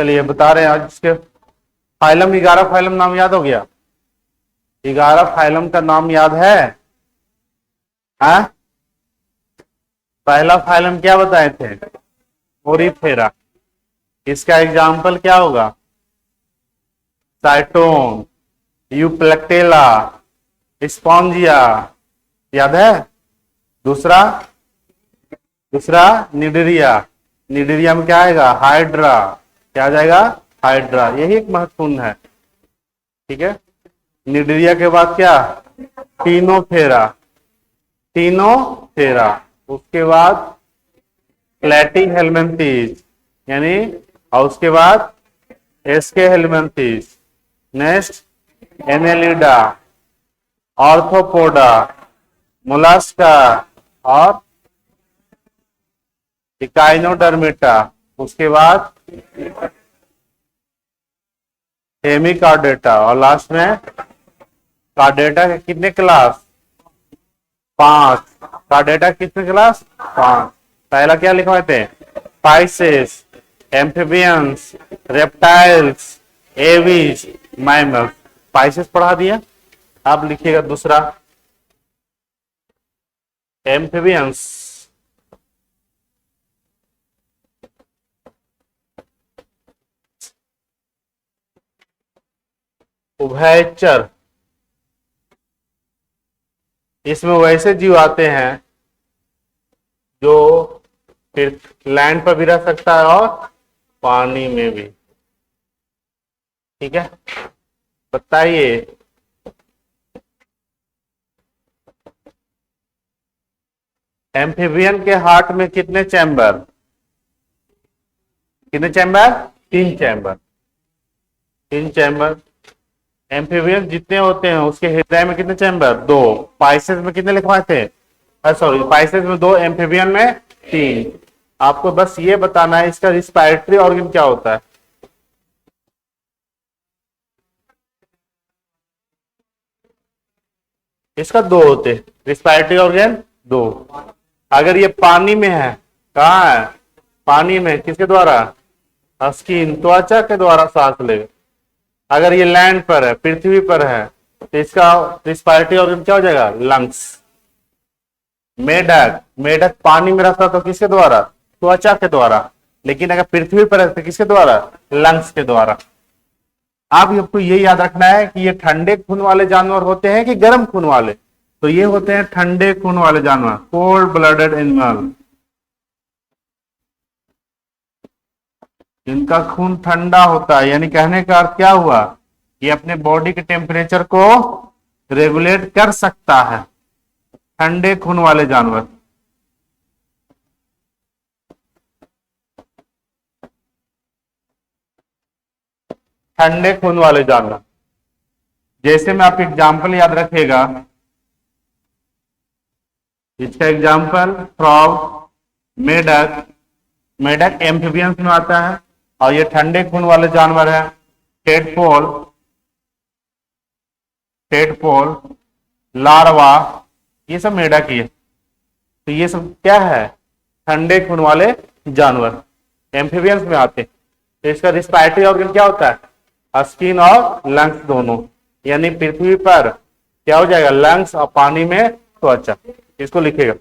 चलिए बता रहे हैं आज इसके फाइलम, 11 फाइलम नाम याद हो गया? 11 फाइलम का नाम याद है? हाँ, पहला फाइलम क्या बताए थे? ओरीफेरा। इसका एग्जाम्पल क्या होगा? साइटोन, यूप्लेक्टेला, स्पॉन्जिया, याद है? दूसरा दूसरा निडरिया। निडरिया में क्या आएगा? हाइड्रा। क्या आ जाएगा? हाइड्रा। यही एक महत्वपूर्ण है, ठीक है। निडरिया के बाद क्या? टीनोफेरा। टीनोफेरा। उसके बाद प्लेटीहेल्मिन्थीज, यानी, और उसके बाद aschelminthes. Next annelida, arthropoda, mollusca और इकाइनोडर्मिटा। उसके बाद हेमिकार्डेटा, और लास्ट में कार्डेटा के कितने क्लास? 5। कार्डेटा कितने क्लास? 5। पहला क्या लिखवाए थे? Spices, amphibians, reptiles, aves, mammals. Spices पढ़ा दिया। अब लिखिएगा दूसरा, एम्फिबियंस। उभयचर। इसमें वैसे जीव आते हैं जो फिर लैंड पर भी रह सकता है और पानी में भी, ठीक है। बताइए, एम्फिबियन के हार्ट में कितने चैम्बर? कितने चैम्बर? 3 चैम्बर। 3 चैम्बर। एम्फिबियन जितने होते हैं उसके हृदय में कितने चैम्बर? 2। पाइसेस में कितने लिखवाए थे? सॉरी, पाइसेस में 2, एम्फिबियन में 3। आपको बस ये बताना है इसका रिस्पायरेटरी ऑर्गन क्या होता है। इसका 2 होते, रिस्पायरेटरी ऑर्गन 2। अगर ये पानी में है, कहाँ है? पानी में, किसके द्वारा? स्किन, त्वचा के द्वारा सांस लेगा। अगर ये लैंड पर है, पृथ्वी पर है, तो इसका रिस्पायरेटरी ऑर्गन क्या हो जाएगा? लंग्स। मेढक, मेढक पानी में रहता तो किसके द्वारा? त्वचा के द्वारा। लेकिन अगर पृथ्वी पर है तो किसके द्वारा? लंग्स के द्वारा। आप आपको ये याद रखना है कि ये ठंडे खून वाले जानवर होते हैं कि गर्म खून वाले? तो ये होते हैं ठंडे खून वाले जानवर, कोल्ड ब्लडेड एनिमल। इनका खून ठंडा होता है, यानी कहने का अर्थ क्या हुआ? ये अपने बॉडी के टेम्परेचर को रेगुलेट कर सकता है, ठंडे खून वाले जानवर। ठंडे खून वाले जानवर, जैसे में आप एग्जाम्पल याद रखिएगा। इसका एग्जाम्पल फ्रॉग, मेढक। मेढक एम्फिबियंस में आता है और ये ठंडे खून वाले जानवर है। टेडपोल, टेडपोल, लार्वा, ये सब मेढक ही है। तो ये सब क्या है? ठंडे खून वाले जानवर, एम्फिबियंस में आते हैं। तो इसका रिस्पायरेटरी ऑर्गन क्या होता है? स्किन और लंग्स दोनों। यानी पृथ्वी पर क्या हो जाएगा? लंग्स, और पानी में त्वचा। इसको लिखेगा।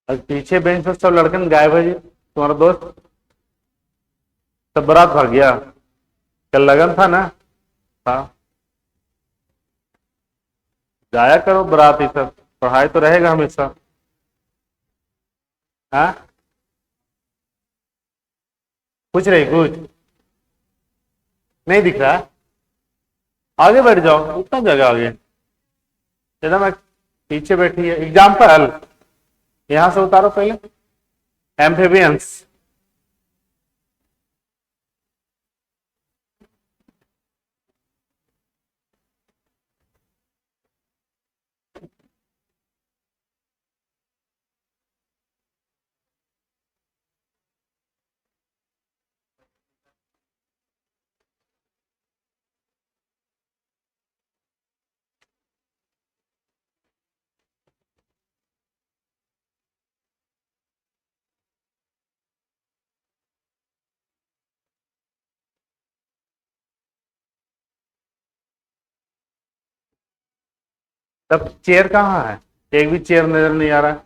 और पीछे बेंच पर सब लड़कन गायब है जी, तुम्हारा दोस्त सब बारात भाग गया। कल लगन था ना? हाँ। जाया करो बारात, ये सब पढ़ाई तो रहेगा हमेशा। हाँ, पूछ रही कुछ नहीं दिख रहा? आगे बैठ जाओ, उतना जगह आगे एकदम पीछे बैठी है। एग्जाम्पल यहां से उतारो पहले, एम्फीबियंस। तब चेयर कहाँ है? एक भी चेयर नजर नहीं आ रहा है।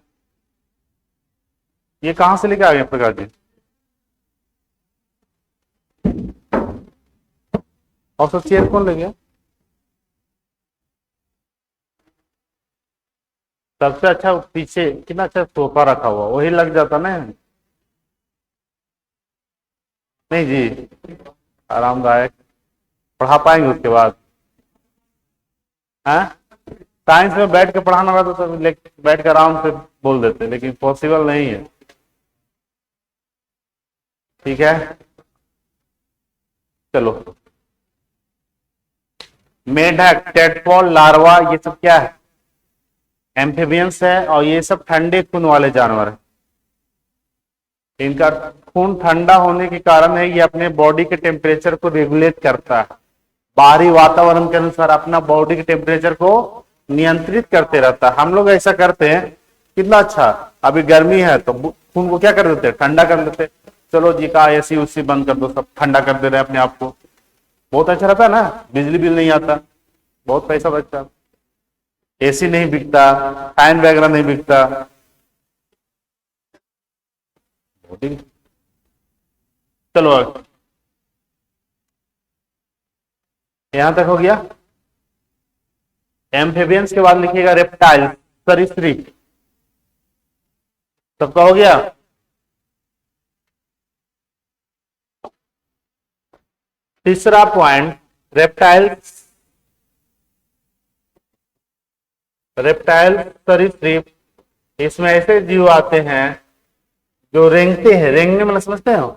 ये कहां से लेके आ गए प्रकाश जी? और सब चेयर कौन ले गया? सबसे अच्छा पीछे कितना अच्छा सोफा रखा हुआ, वही लग जाता ना। नहीं जी, आरामदायक। पढ़ा पाएंगे उसके बाद? हाँ, साइंस में बैठ के पढ़ाना रहता तो बैठ के आराम से बोल देते, लेकिन पॉसिबल नहीं है। ठीक है, चलो। मेढक, टेटपॉल, लार्वा, ये सब क्या है? एम्फीबियंस है, और ये सब ठंडे खून वाले जानवर है। इनका खून ठंडा होने के कारण है, ये अपने बॉडी के टेम्परेचर को रेगुलेट करता है, बाहरी वातावरण के अनुसार अपना बॉडी के टेम्परेचर को नियंत्रित करते रहता है। हम लोग ऐसा करते हैं, कितना अच्छा। अभी गर्मी है तो खून को क्या कर देते हैं? ठंडा कर देते हैं। चलो जी का एसी उसी बंद कर दो, सब ठंडा कर दे रहे हैं अपने आप को। बहुत अच्छा रहता है ना, बिजली बिल नहीं आता, बहुत पैसा बचता। एसी नहीं बिकता, फैन वगैरह नहीं बिकता। चलो यहां तक हो गया। एम्फीबियंस के बाद लिखिएगा रेप्टाइल, सरीसृप। सबका हो गया। तीसरा पॉइंट, रेप्टाइल्स। रेप्टाइल, सरीसृप, इसमें ऐसे जीव आते हैं जो रेंगते हैं। रेंगने मतलब समझते हो?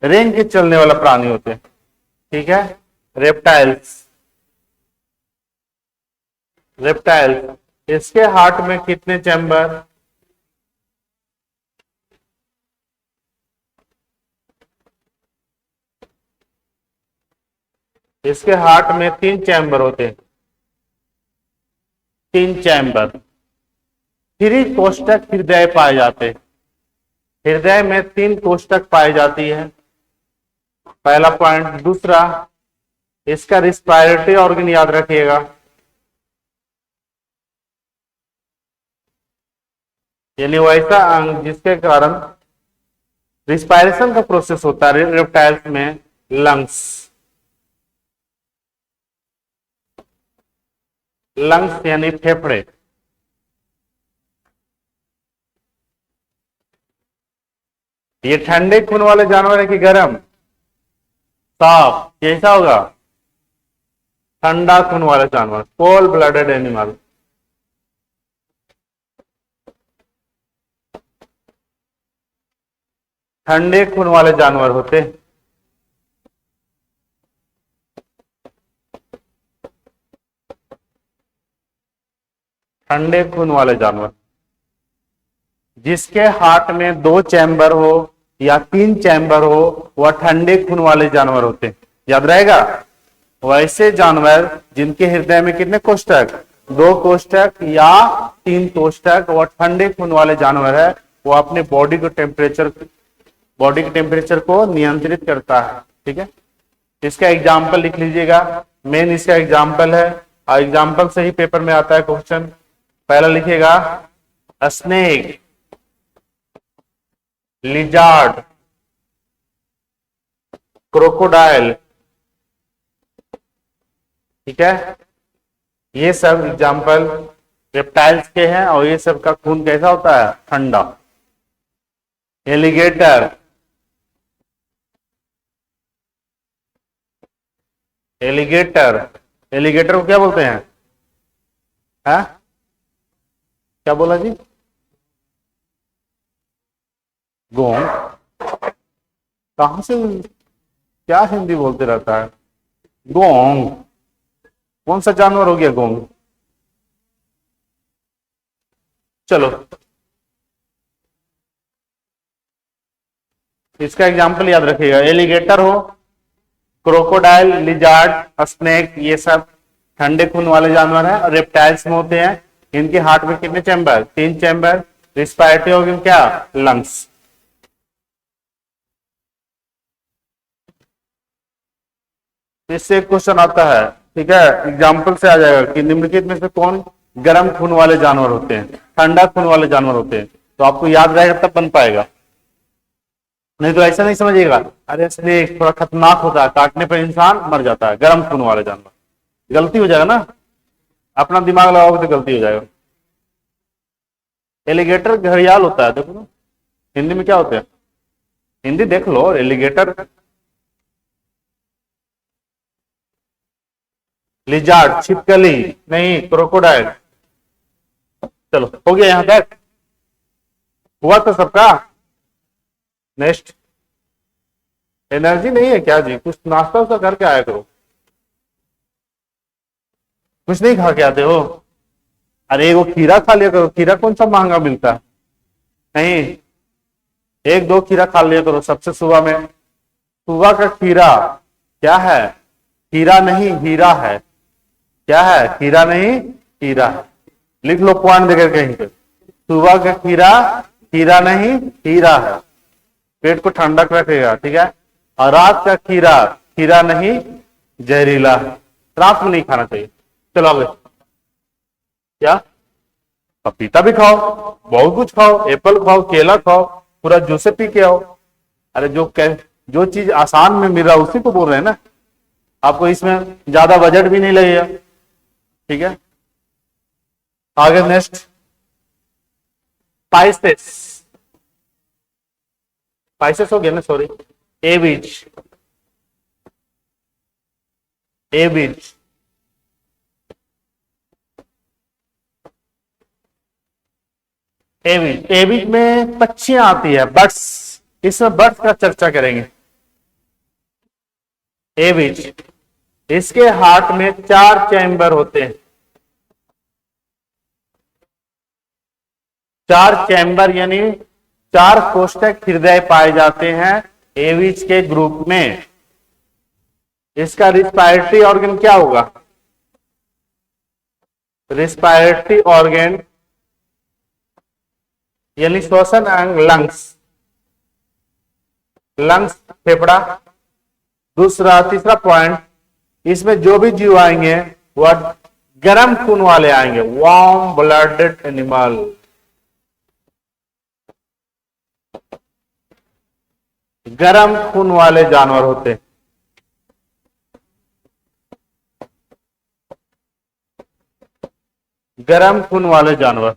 रेंग के चलने वाला प्राणी होते हैं। ठीक है, रेप्टाइल्स। रेप्टाइल्स, इसके हार्ट में कितने चैम्बर? इसके हार्ट में 3 चैम्बर होते हैं। 3 चैम्बर। 3 कोष्ठक हृदय पाए जाते हैं। हृदय में 3 कोष्ठक पाई जाती है, पहला पॉइंट। दूसरा, इसका रिस्पायरेटरी ऑर्गन याद रखिएगा। यानी वैसा अंग जिसके कारण रिस्पायरेशन का प्रोसेस होता है रेप्टाइल्स में, लंग्स। लंग्स यानी फेफड़े। ये ठंडे खून वाले जानवर है कि गर्म? सांप कैसा होगा? ठंडा खून वाले जानवर, कोल्ड ब्लडेड एनिमल। ठंडे खून वाले जानवर होते हैं। ठंडे खून वाले जानवर जिसके हार्ट में 2 चैम्बर हो या 3 चैम्बर हो, वह ठंडे खून वाले जानवर होते हैं। याद रहेगा? वैसे जानवर जिनके हृदय में कितने कोष्ठक? 2 कोष्ठक या 3 कोष्ठक, वह ठंडे खून वाले जानवर है। वो अपने बॉडी के टेम्परेचर को नियंत्रित करता है। ठीक है, इसका एग्जाम्पल लिख लीजिएगा। मेन इसका एग्जाम्पल है, और एग्जाम्पल से ही पेपर में आता है क्वेश्चन। पहला लिखिएगा स्नेक, लिजार्ड, क्रोकोडाइल। ठीक है, ये सब एग्जाम्पल रेप्टाइल्स के हैं और ये सब का खून कैसा होता है? ठंडा। एलिगेटर, एलिगेटर, एलिगेटर को क्या बोलते हैं? हाँ, क्या बोला जी? गोंग? कहां से, क्या हिंदी बोलते रहता है? गोंग? कौन सा जानवर हो गया गोंग? चलो, इसका एग्जाम्पल याद रखिएगा। एलिगेटर हो, क्रोकोडाइल, लिजार्ड, स्नेक, ये सब ठंडे खून वाले जानवर हैं और रेप्टाइल्स में होते हैं। इनके हार्ट में कितने चैम्बर? 3 चैम्बर। रिस्पायरेटरी ऑर्गन क्या? लंग्स। इससे एक क्वेश्चन आता है, ठीक है, एग्जाम्पल से आ जाएगा कि निम्नलिखित में से कौन गर्म खून वाले जानवर होते हैं, ठंडा खून वाले जानवर होते हैं। तो आपको याद रहेगा तब बन पाएगा, नहीं तो ऐसा नहीं समझिएगा अरे स्नेक थोड़ा खतरनाक होता है, काटने पर इंसान मर जाता है, गर्म खून वाले जानवर। गलती हो जाएगा ना, अपना दिमाग लगाओगे तो गलती हो जाएगा। एलिगेटर घड़ियाल होता है, देखो ना हिंदी में क्या होते हैं, हिंदी देख लो। एलिगेटर, लिजार्ड, छिपकली, नहीं क्रोकोडाइल। चलो हो गया यहां तक, हुआ तो सबका। नेक्स्ट, एनर्जी नहीं है क्या जी? कुछ नाश्ता उस्ता करके आया करो। कुछ नहीं खा के आते हो? अरे वो खीरा खा लिया करो, खीरा कौन सा महंगा मिलता है? नहीं, 1-2 खीरा खा लिया करो सबसे सुबह में। सुबह का खीरा क्या है? खीरा नहीं हीरा है। क्या है? खीरा नहीं हीरा है। लिख लो पॉइंट देकर कहीं पे, सुबह का खीरा खीरा नहीं हीरा है। पेट को ठंडक रखेगा, ठीक है। और रात का खीरा खीरा नहीं जहरीला है, रात में नहीं खाना चाहिए। चलो आगे, क्या? पपीता भी खाओ, बहुत कुछ खाओ, एप्पल खाओ, केला खाओ, पूरा जूस पी के आओ। अरे जो चीज आसान में मिल रहा है उसी को बोल रहे हैं ना। आपको इसमें ज्यादा बजट भी नहीं लगेगा, ठीक है। आगे नेक्स्ट, स्पाइसेस, स्पाइसेस हो गया ना, sorry. Aves, aves, aves, aves में पक्षियां आती है, बर्ड्स। इसमें बर्ड्स का चर्चा करेंगे। एविज, इसके हार्ट में 4 चैम्बर होते हैं। 4 चैम्बर यानी 4 कोष्ठक हृदय पाए जाते हैं एविज के ग्रुप में। इसका रिस्पायरेटरी ऑर्गन क्या होगा? रिस्पायरेटरी ऑर्गन यानी श्वसन अंग लंग्स, लंग्स फेफड़ा। दूसरा, तीसरा पॉइंट, इसमें जो भी जीव आएंगे वह गर्म खून वाले आएंगे, वार्म ब्लडेड एनिमल। गर्म खून वाले जानवर होते हैं। गर्म खून वाले जानवर।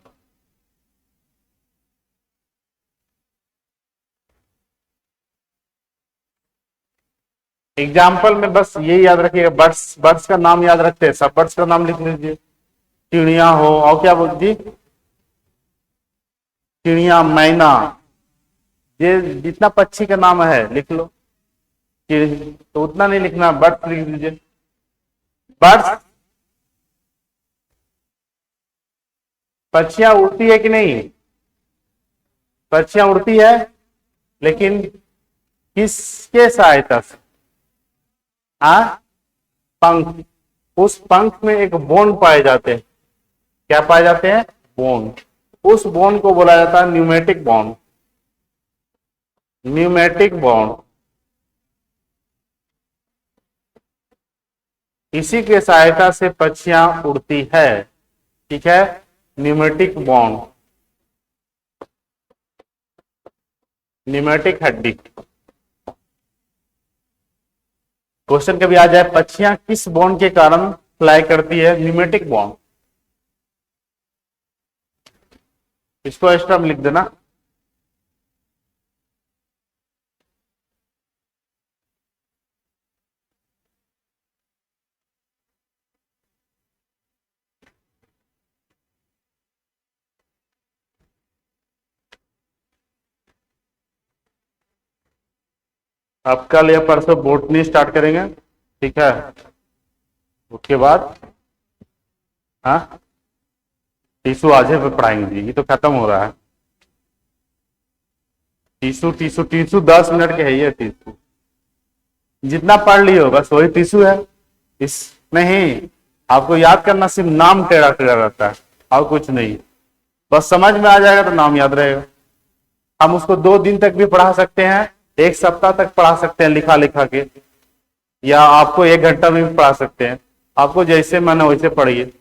एग्जाम्पल में बस यही याद रखिएगा, बर्ड्स, बर्ड्स का नाम याद रखते हैं सब, बर्ड्स का नाम लिख लीजिए। चिड़िया हो, और क्या बोलती, चिड़िया, मैना, ये जितना पक्षी का नाम है लिख लो। तो उतना नहीं लिखना, बर्ड्स लिख दीजिए। बर्ड्स, पक्षियां उड़ती है कि नहीं? पक्षियां उड़ती है, लेकिन किसके सहायता से? पंख। उस पंख में एक बोन पाए जाते हैं। क्या पाए जाते हैं? बोन। उस बोन को बोला जाता है न्यूमेटिक बोन। न्यूमेटिक बोन, इसी के सहायता से पक्षियां उड़ती है, ठीक है। न्यूमेटिक बोन, न्यूमेटिक हड्डी। क्वेश्चन कभी आ जाए पक्षियां किस बोन के कारण फ्लाई करती है? Pneumatic bone. इसको एक्स्ट्रा में लिख देना। अब कल या परसों बोटनी स्टार्ट करेंगे, ठीक है। उसके बाद हाँ टीसू आज ही पे पढ़ाएंगे जी, ये तो खत्म हो रहा है। टीसू टीसू टीसू 10 मिनट के है ये टीसू, जितना पढ़ लिए हो बस वही टीसू है। इस नहीं, आपको याद करना सिर्फ नाम टेढ़ा टेढ़ा रहता है और कुछ नहीं, बस समझ में आ जाएगा तो नाम याद रहेगा। हम उसको 2 दिन तक भी पढ़ा सकते हैं, 1 सप्ताह तक पढ़ा सकते हैं लिखा लिखा के, या आपको 1 घंटा में भी पढ़ा सकते हैं। आपको जैसे मन है वैसे पढ़िए,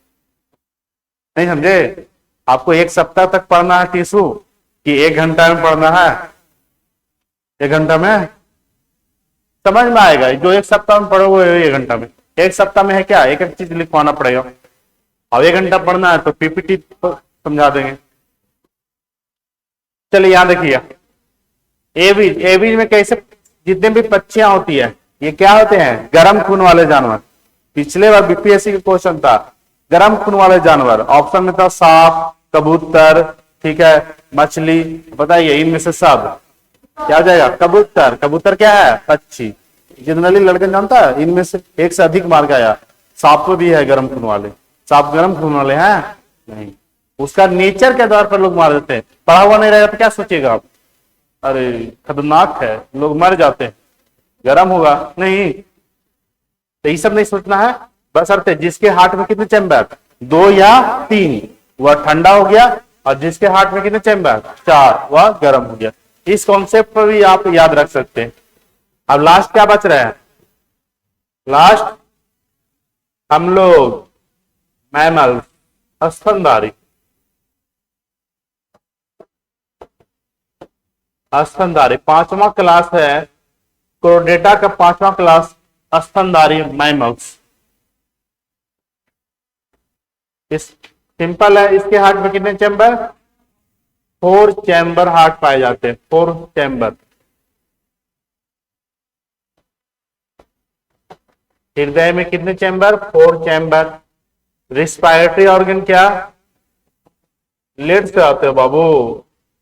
नहीं समझे। आपको 1 सप्ताह तक पढ़ना है टीसू कि 1 घंटा में पढ़ना है? 1 घंटा में समझ में आएगा। जो 1 सप्ताह में पढ़ोगे 1 घंटा में, 1 सप्ताह में है क्या, एक एक चीज लिखवाना पड़ेगा। और 1 घंटा पढ़ना है तो पीपीटी समझा देंगे। चलिए याद रखिए, एबीज, एबीज में कैसे जितने भी पक्षियां होती है ये क्या होते हैं, गर्म खून वाले जानवर। पिछले बार बीपीएससी का क्वेश्चन था गर्म खून वाले जानवर, ऑप्शन में था सांप, कबूतर, ठीक है, मछली। बताइए इनमें से सब क्या हो जाएगा, कबूतर। कबूतर क्या है, पक्षी। जनरली लड़के जानता है, इनमें से एक से अधिक मार्क आया। सांप भी है गर्म खून वाले, सांप गर्म खून वाले हैं नहीं, उसका नेचर के आधार पर लोग मार देते हैं। पढ़ा हुआ नहीं रहेगा तो क्या सोचिएगा आप, अरे खतरनाक है, लोग मर जाते हैं, गर्म होगा नहीं, तो ये सब नहीं सोचना है। बस अर्थ है जिसके हार्ट में कितने चैम्बर, 2 या 3, वह ठंडा हो गया, और जिसके हार्ट में कितने चैम्बर, 4, वह गर्म हो गया। इस कॉन्सेप्ट पर भी आप याद रख सकते हैं। अब लास्ट क्या बच रहा है, लास्ट हम लोग मैमल, स्तनधारी। स्तनधारी 5वां क्लास है, क्रोडेटा का 5वां क्लास, स्तनधारी मैमल्स। इस सिंपल है, इसके हार्ट में कितने चैम्बर, 4 चैम्बर हार्ट पाए जाते हैं, 4 चैम्बर। हृदय में कितने चैम्बर, 4 चैम्बर। रिस्पायरेटरी ऑर्गन क्या, लेट से आते हो बाबू,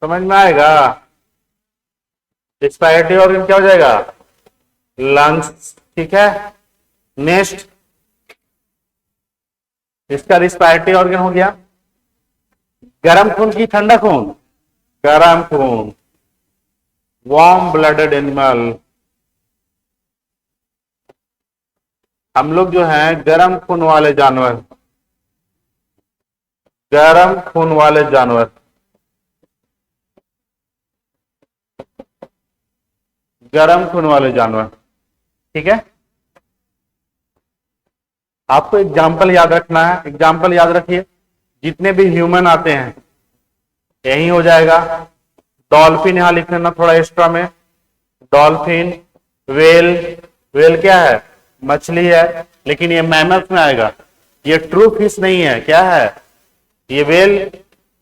समझ में आएगा। रिस्पायरेटरी ऑर्गन क्या हो जाएगा, लंग्स, ठीक है। नेक्स्ट इसका रिस्पायरेटरी ऑर्गन हो गया, गर्म खून की ठंडा खून, गर्म खून, वार्म ब्लडेड एनिमल। हम लोग जो हैं गर्म खून वाले जानवर, गर्म खून वाले जानवर, गर्म खून वाले जानवर, ठीक है। आपको एग्जाम्पल याद रखना है, एग्जाम्पल याद रखिए। जितने भी ह्यूमन आते हैं यही हो जाएगा। डॉल्फिन यहां लिख लेना थोड़ा एक्स्ट्रा में, डॉल्फिन। वेल, वेल क्या है, मछली है, लेकिन ये मैमल्स में आएगा, ये ट्रू फिश नहीं है, क्या है ये, वेल,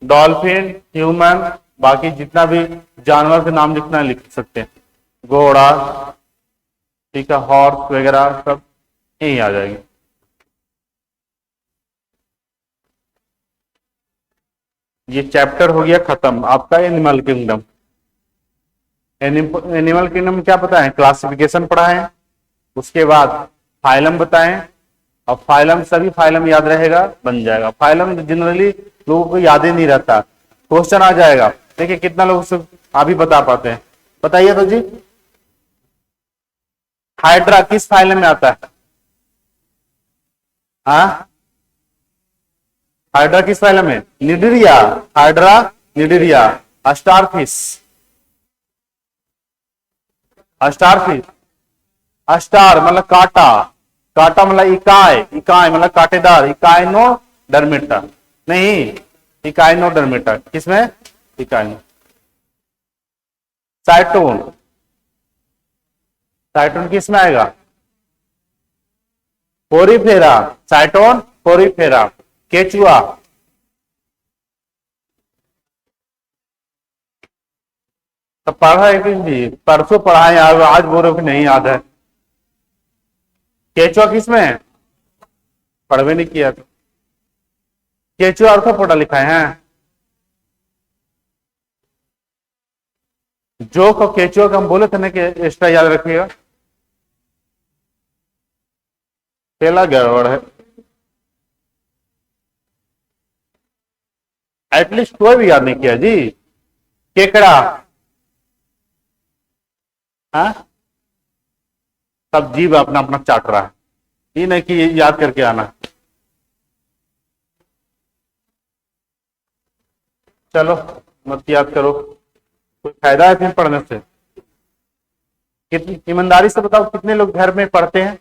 डॉल्फिन, ह्यूमन, बाकी जितना भी जानवर के नाम लिखना लिख सकते हैं, घोड़ा, ठीक है, हॉर्स वगैरह सब यही आ जाएगी। ये चैप्टर हो गया खत्म आपका एनिमल किंगडम। एनिमल किंगडम क्या पता है, क्लासिफिकेशन पढ़ा है, उसके बाद फाइलम बताएं, और फाइलम सभी फाइलम याद रहेगा, बन जाएगा। फाइलम जनरली लोगों को याद ही नहीं रहता, क्वेश्चन आ जाएगा। देखिए कितना लोग उसे अभी बता पाते हैं, बताइए तो जी। हाइड्रा किस फाइलम में आता है, हाँ हाइड्रा किस फाइलम में, निडिरिया, हाइड्रा निडिरिया। स्टारफिश, स्टारफिश, स्टार मतलब कांटा, कांटा मतलब इकाई, इकाई मतलब कांटेदार, इकाइनो डर्मेटा, नहीं इकाइनो डर्मेटा, किसमें, इकाइनो। साइटोन, साइटोन किसमें आएगा, पोरीफेरा, साइटोन पोरीफेरा। केचुआ, तो पढ़ा है कि जी परसों पढ़ा है, आज बोल रहे हो कि नहीं याद है। केचुआ किसमें है? पढ़ भी नहीं किया तो। केचुआ ऑर्थोपोडा लिखा है। जो को केचुआ का हम बोले थे ना कि एक्स्ट्रा याद रखिएगा, पहला गड़बड़ है। एटलीस्ट कोई भी याद नहीं किया जी। केकड़ा, हाँ सब जीव अपना अपना चाट रहा है, ये नहीं कि याद करके आना। चलो मत याद करो, कोई फायदा है फिर पढ़ने से? कितनी ईमानदारी से बताओ, कितने लोग घर में पढ़ते हैं?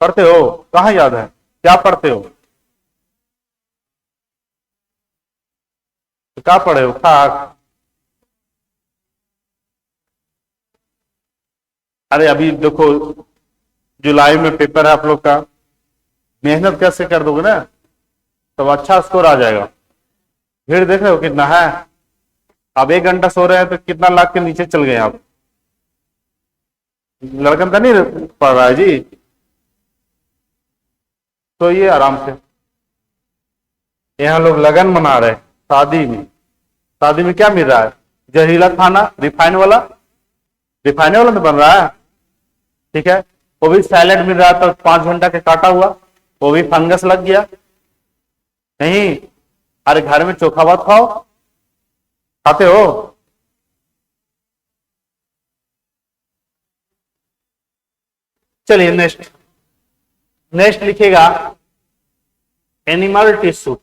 पढ़ते हो? कहाँ याद है? क्या पढ़ते हो? तो क्या पढ़े हो? खाक। अरे अभी देखो जुलाई में पेपर है आप लोग का, मेहनत कैसे कर दोगे ना तो अच्छा स्कोर आ जाएगा। भीड़ देख रहे हो कितना है? अब 1 घंटा सो रहे हैं तो कितना लाख के नीचे चल गए आप। लड़कन का नहीं पढ़ रहा है जी, तो ये आराम से। यहाँ लोग लगन मना रहे हैं शादी में। शादी में क्या मिल रहा है? जहरीला खाना, रिफाइन वाला, रिफाइन वाला में बन रहा है, ठीक है। वो भी सैलेड मिल रहा था 5 घंटा के काटा हुआ, वो भी फंगस लग गया। नहीं, अरे घर में चोखा भात खाओ, खाते हो? चलिए नेक्स्ट, नेक्स्ट लिखेगा एनिमल टिश्यू।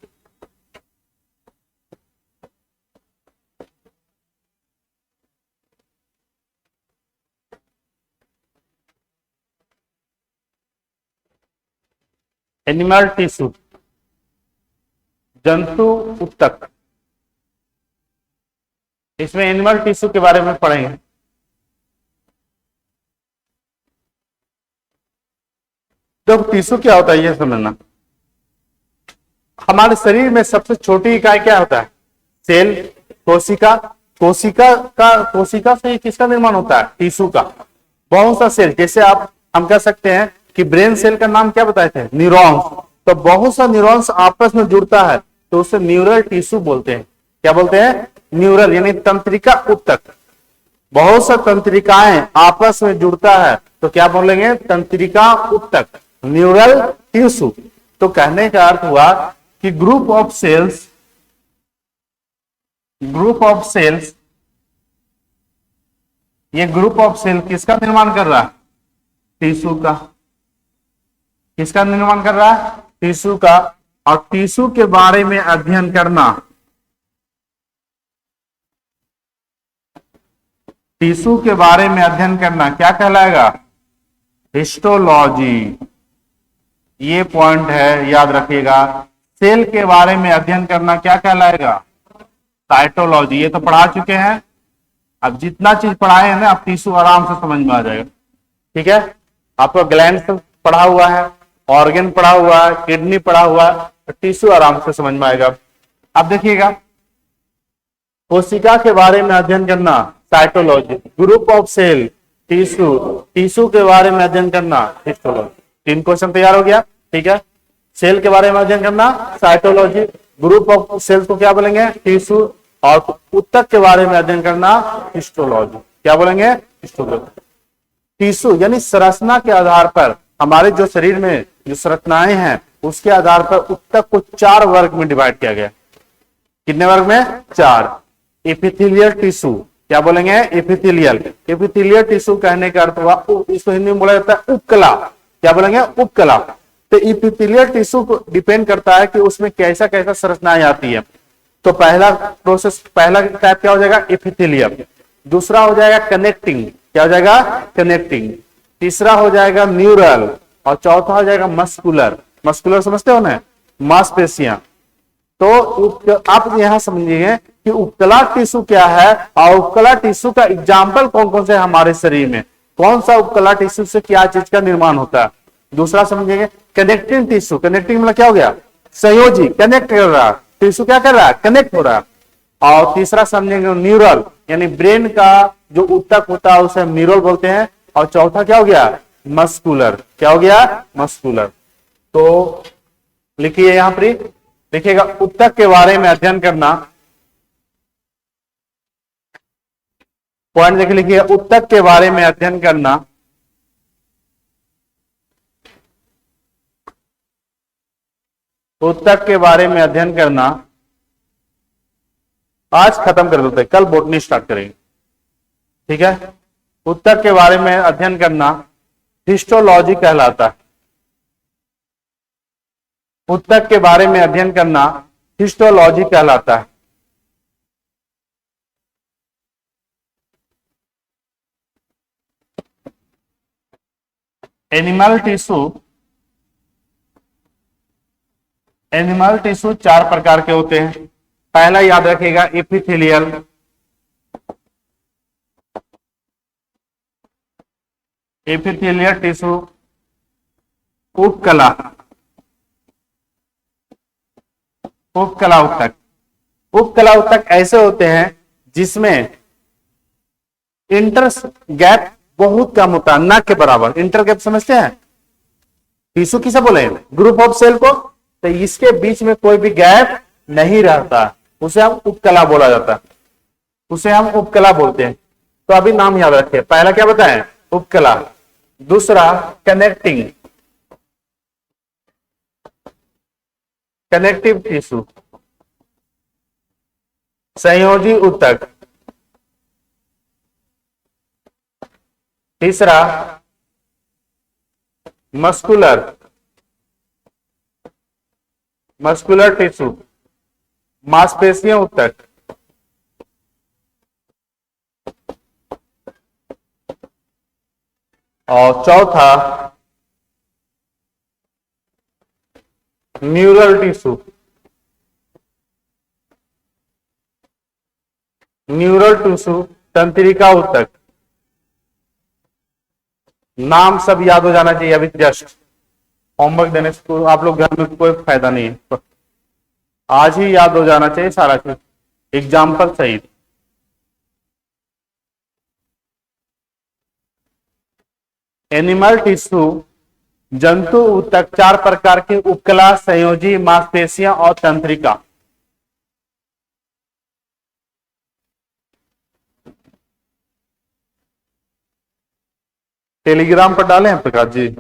एनिमल टिश्यू, जंतु ऊतक। इसमें एनिमल टिश्यू के बारे में पढ़ेंगे। तो टिश्यू क्या होता है ये समझना। हमारे शरीर में सबसे छोटी इकाई क्या होता है? सेल, कोशिका। कोशिका से किसका निर्माण होता है? टिश्यू का। बहुत सा सेल, जैसे आप हम कह सकते हैं कि ब्रेन सेल का नाम क्या बताए थे? न्यूरॉन्स। तो बहुत सा न्यूरॉन्स आपस में जुड़ता है तो उसे न्यूरल टिश्यू बोलते हैं। क्या बोलते हैं? न्यूरल यानी तंत्रिका ऊतक। बहुत सा तंत्रिकाएं आपस में जुड़ता है तो क्या बोलेंगे? तंत्रिका ऊतक, न्यूरल टिश्यू। तो कहने का अर्थ हुआ कि ग्रुप ऑफ सेल्स, ये ग्रुप ऑफ सेल किसका निर्माण कर रहा है? टिश्यू का। किसका निर्माण कर रहा है? टिश्यू का। और टिश्यू के बारे में अध्ययन करना, टिश्यू के बारे में अध्ययन करना क्या कहलाएगा? हिस्टोलॉजी। ये पॉइंट है, याद रखिएगा। सेल के बारे में अध्ययन करना क्या कहलाएगा? साइटोलॉजी। ये तो पढ़ा चुके हैं, अब जितना चीज पढ़ाए हैं ना आप टिश्यू आराम से समझ में आ जाएगा, ठीक है। आपको ग्लैंड पढ़ा हुआ है, ऑर्गन पढ़ा हुआ है, किडनी पढ़ा हुआ है, तो टिश्यू आराम से समझ में आएगा। अब देखिएगा, कोशिका के बारे में अध्ययन करना cytology, group of cell tissue, tissue के बारे में अध्ययन करना हिस्टोलॉजी। 3 क्वेश्चन तैयार हो गया, ठीक है। सेल के बारे में अध्ययन करना साइटोलॉजी, ग्रुप ऑफ सेल को क्या बोलेंगे? टिश्यू, और ऊतक के बारे में अध्ययन करना हिस्टोलॉजी। क्या बोलेंगे? हिस्टोलॉजी। टिश्यू यानी संरचना के आधार पर, हमारे जो शरीर में जो संरचनाएं हैं उसके आधार पर ऊतक को 4 वर्ग में डिवाइड किया गया। कितने वर्ग में? 4। एपिथेलियल टिश्यू, क्या बोलेंगे? एपिथेलियल। एपिथेलियल टिश्यू कहने का अर्थ हुआ, इसको हिंदी में बोला जाता है उपकला। क्या बोलेंगे? उपकला। तो एपिथेलियल टिश्यू को डिपेंड करता है कि उसमें कैसा कैसा संरचनाएं आती है। तो पहला प्रोसेस, पहला टाइप क्या हो जाएगा? एपिथेलियल। दूसरा हो जाएगा कनेक्टिंग, क्या हो जाएगा? कनेक्टिंग। तीसरा हो जाएगा न्यूरल, और चौथा हो जाएगा मस्कुलर। मस्कुलर समझते हो ना? मांसपेशियां। तो आप यहां समझिए कि उपकला टिश्यू क्या है और उपकला टिश्यू का एग्जाम्पल कौन कौन से हमारे शरीर में, कौन सा उपकला टिश्यू से क्या चीज का निर्माण होता है। दूसरा समझिएगा कनेक्टिंग टिश्यू। कनेक्टिंग मतलब क्या हो गया? संयोजी, कनेक्ट कर रहा है टिश्यू, क्या कर रहा है? कनेक्ट हो रहा है। और तीसरा समझेंगे न्यूरल, यानी ब्रेन का जो ऊतक होता है उसे हम न्यूरल बोलते हैं। और चौथा क्या हो गया, मस्कुलर। क्या हो गया, मस्कुलर। तो लिखिए यहां पर, देखिएगा ऊतक के बारे में अध्ययन करना, पॉइंट देख लिखिए, ऊतक के बारे में अध्ययन करना ऊतक के बारे में अध्ययन करना आज खत्म कर देते हैं, कल बोटनी स्टार्ट करेंगे, ठीक है। ऊतक के बारे में अध्ययन करना हिस्टोलॉजी कहलाता है। ऊतक के बारे में अध्ययन करना हिस्टोलॉजी कहलाता है। एनिमल टिश्यू चार प्रकार के होते हैं। पहला याद रखिएगा एपिथेलियल, एपिथेलियल टिश्यू, उपकला, उपकला ऊतक। उपकला ऊतक ऐसे होते हैं जिसमें इंटर गैप बहुत कम होता है, ना के बराबर। इंटर गैप समझते हैं, टिश्यू किसे बोले, ग्रुप ऑफ सेल को, तो इसके बीच में कोई भी गैप नहीं रहता, उसे हम उपकला बोला जाता है, उसे हम उपकला बोलते हैं। तो अभी नाम याद रखिए, पहला क्या बताएं, उपकला। दूसरा कनेक्टिंग, कनेक्टिव टिश्यू, संयोजी ऊतक। तीसरा मस्कुलर, मस्कुलर टिश्यू, मांसपेशियों ऊतक। और चौथा न्यूरल टिश्यू, न्यूरल टिश्यू, तंत्रिका ऊतक। नाम सब याद हो जाना चाहिए अभी जस्ट, होमवर्क देने से तो आप लोग घर में कोई फायदा नहीं है, आज ही याद हो जाना चाहिए सारा चीज एग्जाम्पल सहित। एनिमल टिश्यू, जंतु ऊतक चार प्रकार के, उपकला, संयोजी, मांसपेशियां और तंत्रिका। टेलीग्राम पर डाले हैं प्रकाश जी?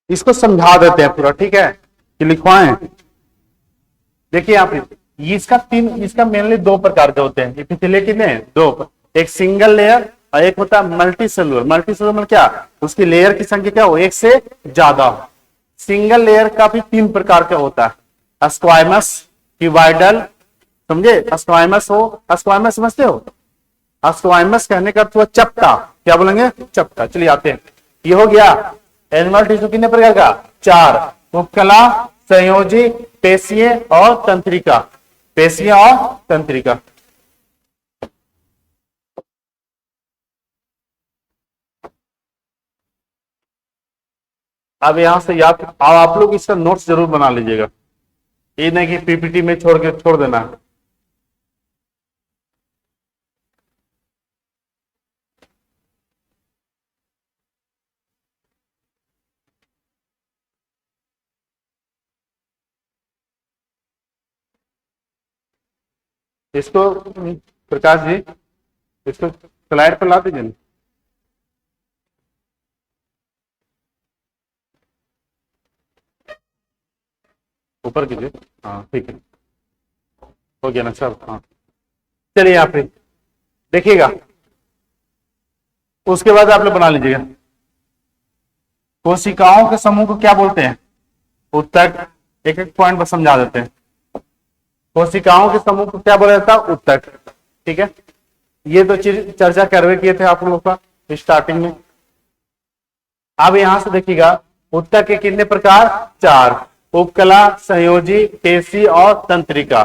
इसको समझा देते हैं पूरा, ठीक है, कि लिखवाएं। देखिए यहाँ पे इसका इसका मेनली दो प्रकार के होते हैं एपिथेलियल, कितने, दो। एक सिंगल लेयर और एक होता है मल्टी सेलुलर। मल्टी सेलुलर में क्या, उसकी लेयर की संख्या क्या हो, एक से ज्यादा हो। सिंगल लेयर का भी तीन प्रकार का होता है, स्क्वाइमस, क्यूबाइडल, समझे, स्क्वाइमस हो, स्क्वाइमस समझते हो, स्क्वाइमस कहने का अर्थ हुआ चपटा, क्या बोलेंगे, चपटा। चलिए आते हैं, ये हो गया एनिमल टिश्यू कितने प्रकार का, चार, उपकला, संयोजी, पेशीय और तंत्रिका, पेशियां और तंत्रिका। अब यहां से याद, अब आप लोग इसका नोट्स जरूर बना लीजिएगा, ये नहीं कि पीपीटी में छोड़ के छोड़ देना। इसको प्रकाश जी, इसको स्लाइड पर ला दीजिए ना। ऊपर कीजिए, हाँ ठीक है, हो गया ना सर, हाँ। चलिए यहाँ पे देखिएगा, उसके बाद आप लोग बना लीजिएगा। कोशिकाओं के समूह को क्या बोलते हैं? उत्तक। एक एक पॉइंट पर समझा देते हैं। कोशिकाओं के समूह को क्या बोला जाता है? उत्तक। ठीक है, ये तो चीज चर्चा करवे किए थे आप लोगों का स्टार्टिंग में। अब यहां से देखिएगा, उत्तक के कितने प्रकार? 4। उपकला, संयोजी, पेशी और तंत्रिका।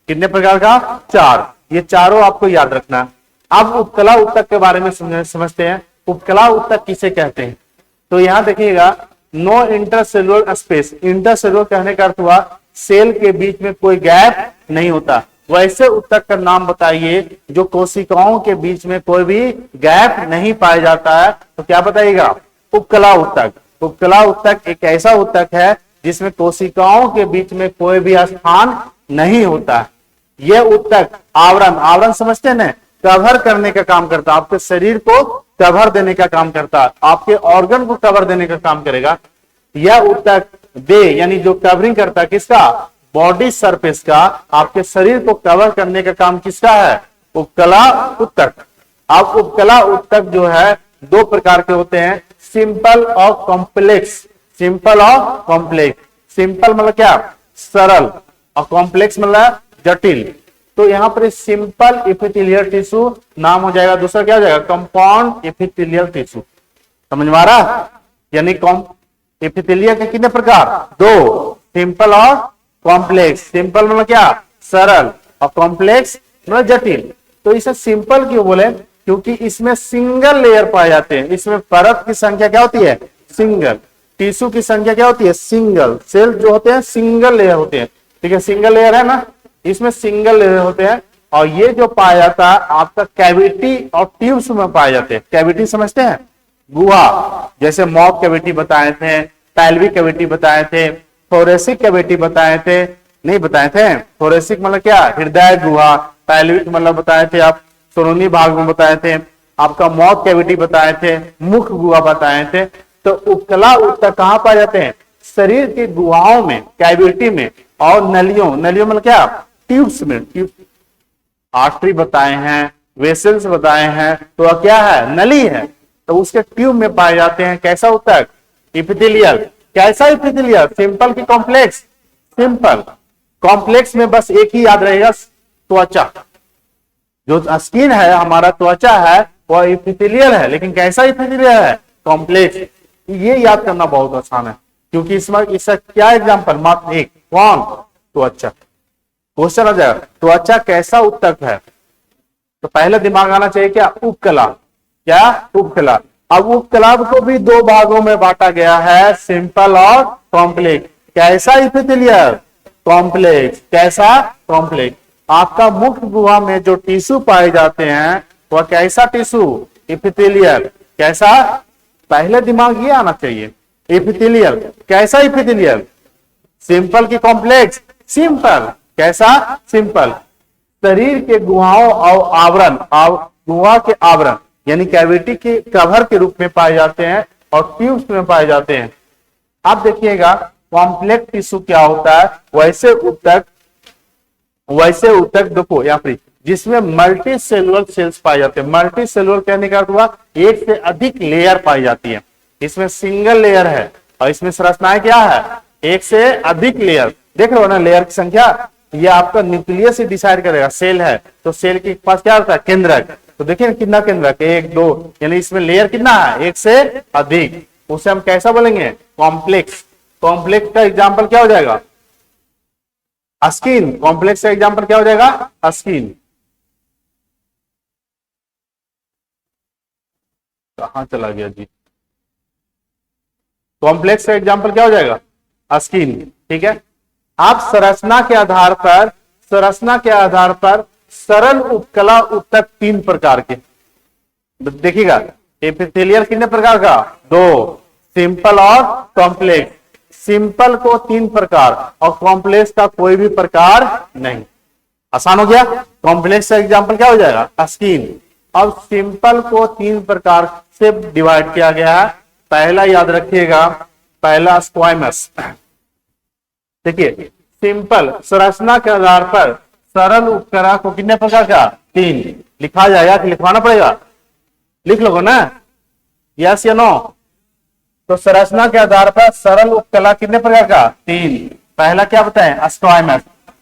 कितने प्रकार का? 4। ये चारों आपको याद रखना है। अब उपकला उत्तक के बारे में समझते हैं। उपकला उत्तक किसे कहते हैं? तो यहां देखिएगा, नो इंटरसेलुलर स्पेस। इंटरसेलुलर कहने का अर्थ हुआ सेल के बीच में कोई गैप नहीं होता। वैसे उत्तक का नाम बताइए जो कोशिकाओं के बीच में कोई भी गैप नहीं पाया जाता है, तो क्या बताइएगा? उपकला उत्तक। उपकला उत्तक एक ऐसा उत्तक है जिसमें कोशिकाओं के बीच में कोई भी स्थान नहीं होता। यह उत्तक आवरण, आवरण समझते हैं ना, कवर करने का काम करता है। आपके शरीर को कवर देने का काम करता है, आपके ऑर्गन को कवर देने का काम करेगा। यह उत्तक दे यानी जो कवरिंग करता है, किसका? बॉडी सरफेस का। आपके शरीर को कवर करने का काम किसका है? उपकला उत्तक। अब उपकला उत्तक जो है 2 प्रकार के होते हैं, सिंपल और कॉम्प्लेक्स। सिंपल और कॉम्प्लेक्स। सिंपल मतलब क्या? सरल, और कॉम्प्लेक्स मतलब जटिल। तो यहां पर सिंपल एपिथेलियल टिश्यू नाम हो जाएगा, दूसरा क्या हो जाएगा? Compound epithelial tissue. समझ में आ रहा? यानी एपिथेलिया के कितने प्रकार? 2, सिंपल और कॉम्प्लेक्स। सिंपल मतलब क्या? सरल, और कॉम्प्लेक्स मतलब जटिल। तो इसे सिंपल क्यों बोले? क्योंकि इसमें सिंगल लेयर पाए जाते हैं। इसमें परत की संख्या क्या होती है? सिंगल। टिश्यू की संख्या क्या होती है? सिंगल। सेल जो होते हैं सिंगल लेयर होते हैं। ठीक है, सिंगल लेयर है ना, इसमें सिंगल लेयर होते हैं। और ये जो पाया जाता है आपका कैविटी और ट्यूब्स में पाए जाते हैं। कैविटी समझते हैं? गुहा, जैसे माउथ कैविटी बताए थे, पैल्विक कैविटी बताए थे, थोरेसिक कैविटी बताए थे, नहीं बताए थे? थोरेसिक मतलब क्या? हृदय गुहा। पैल्विक मतलब बताए थे आप, सुरुनी भाग में बताए थे। आपका माउथ कैविटी बताए थे, मुख गुहा बताए थे। तो उपकला उत्तक कहां पाए जाते हैं? शरीर की गुहाओं में, कैविटी में, और नलियों। नलियों मतलब क्या? ट्यूब्स में। ट्यूब, आर्टरी बताए हैं, वेसल्स बताए हैं, तो वह क्या है? नली है। तो उसके ट्यूब में पाए जाते हैं। कैसा उत्तक? एपिथेलियल। कैसा एपिथेलियल? सिंपल की कॉम्प्लेक्स? सिंपल। कॉम्प्लेक्स में बस एक ही याद रहेगा, त्वचा। जो स्किन है, हमारा त्वचा है, वह एपिथेलियल है। लेकिन कैसा एपिथेलियल है? कॉम्प्लेक्स। ये याद करना बहुत आसान है, क्योंकि इसमें इसका क्या एग्जांपल? मात्र एक। कौन? त्वचा। क्वेश्चन आ जाएगा, त्वचा कैसा उत्तक है? तो पहले दिमाग आना चाहिए क्या? उपकला। क्या? उपकला। अब उपकला को भी 2 भागों में बांटा गया है, सिंपल और कॉम्प्लेक्स। कैसा एपिथेलियल? कॉम्प्लेक्स। कैसा? कॉम्प्लेक्स। आपका मुख गुहा में जो टिश्यू पाए जाते हैं वह कैसा टिश्यू? एपिथेलियल। कैसा? पहले दिमाग ये आना चाहिए, एपिथेलियल। कैसा एपिथेलियल? सिंपल की कॉम्प्लेक्स? सिंपल। कैसा? सिंपल। शरीर के गुहाओं और आवरण, गुहा के आवरण यानी कैविटी के कवर के रूप में पाए जाते हैं और ट्यूब्स में पाए जाते हैं। अब देखिएगा कॉम्प्लेक्स टिश्यू क्या होता है। वैसे उत्तक देखो यहाँ पर, जिसमें मल्टी सेलुलर सेल्स पाए जाते हैं। मल्टी सेलुलर कहने का अर्थ हुआ एक से अधिक लेयर पाई जाती है। इसमें सिंगल लेयर है और इसमें संरचनाएं क्या है? एक से अधिक लेयर। देख रहे हो ना लेयर की संख्या? ये आपका न्यूक्लियस से डिसाइड करेगा। सेल है तो सेल के पास क्या होता है? केंद्रक। तो देखिए कितना केंद्रक? 1, 2, यानी इसमें लेयर कितना है? एक से अधिक। उसे हम कैसा बोलेंगे? कॉम्प्लेक्स। कॉम्प्लेक्स का एग्जाम्पल क्या हो जाएगा? स्किन। कॉम्प्लेक्स का एग्जाम्पल क्या हो जाएगा? स्किन। कहां चला गया जी? कॉम्प्लेक्स का एग्जाम्पल क्या हो जाएगा? स्किन। ठीक है। आप संरचना के आधार पर सरल उपकला उत्तक 3 प्रकार के देखिएगा। एपिथेलियल कितने प्रकार का? 2, सिंपल और कॉम्प्लेक्स। सिंपल को 3 प्रकार और कॉम्प्लेक्स का कोई भी प्रकार नहीं। आसान हो गया। कॉम्प्लेक्स का एग्जाम्पल क्या हो जाएगा? स्किन। अब सिंपल को 3 प्रकार से डिवाइड किया गया है। पहला याद रखिएगा, पहला स्क्वाइमस। देखिए सिंपल संरचना के आधार पर सरल उपकला को कितने प्रकार का? 3 लिखा जाएगा कि लिखवाना पड़ेगा? लिख लोगे ना, यस या नो? तो संरचना के आधार पर सरल उपकला कितने प्रकार का? 3। पहला क्या बताएं? स्क्वाइमस।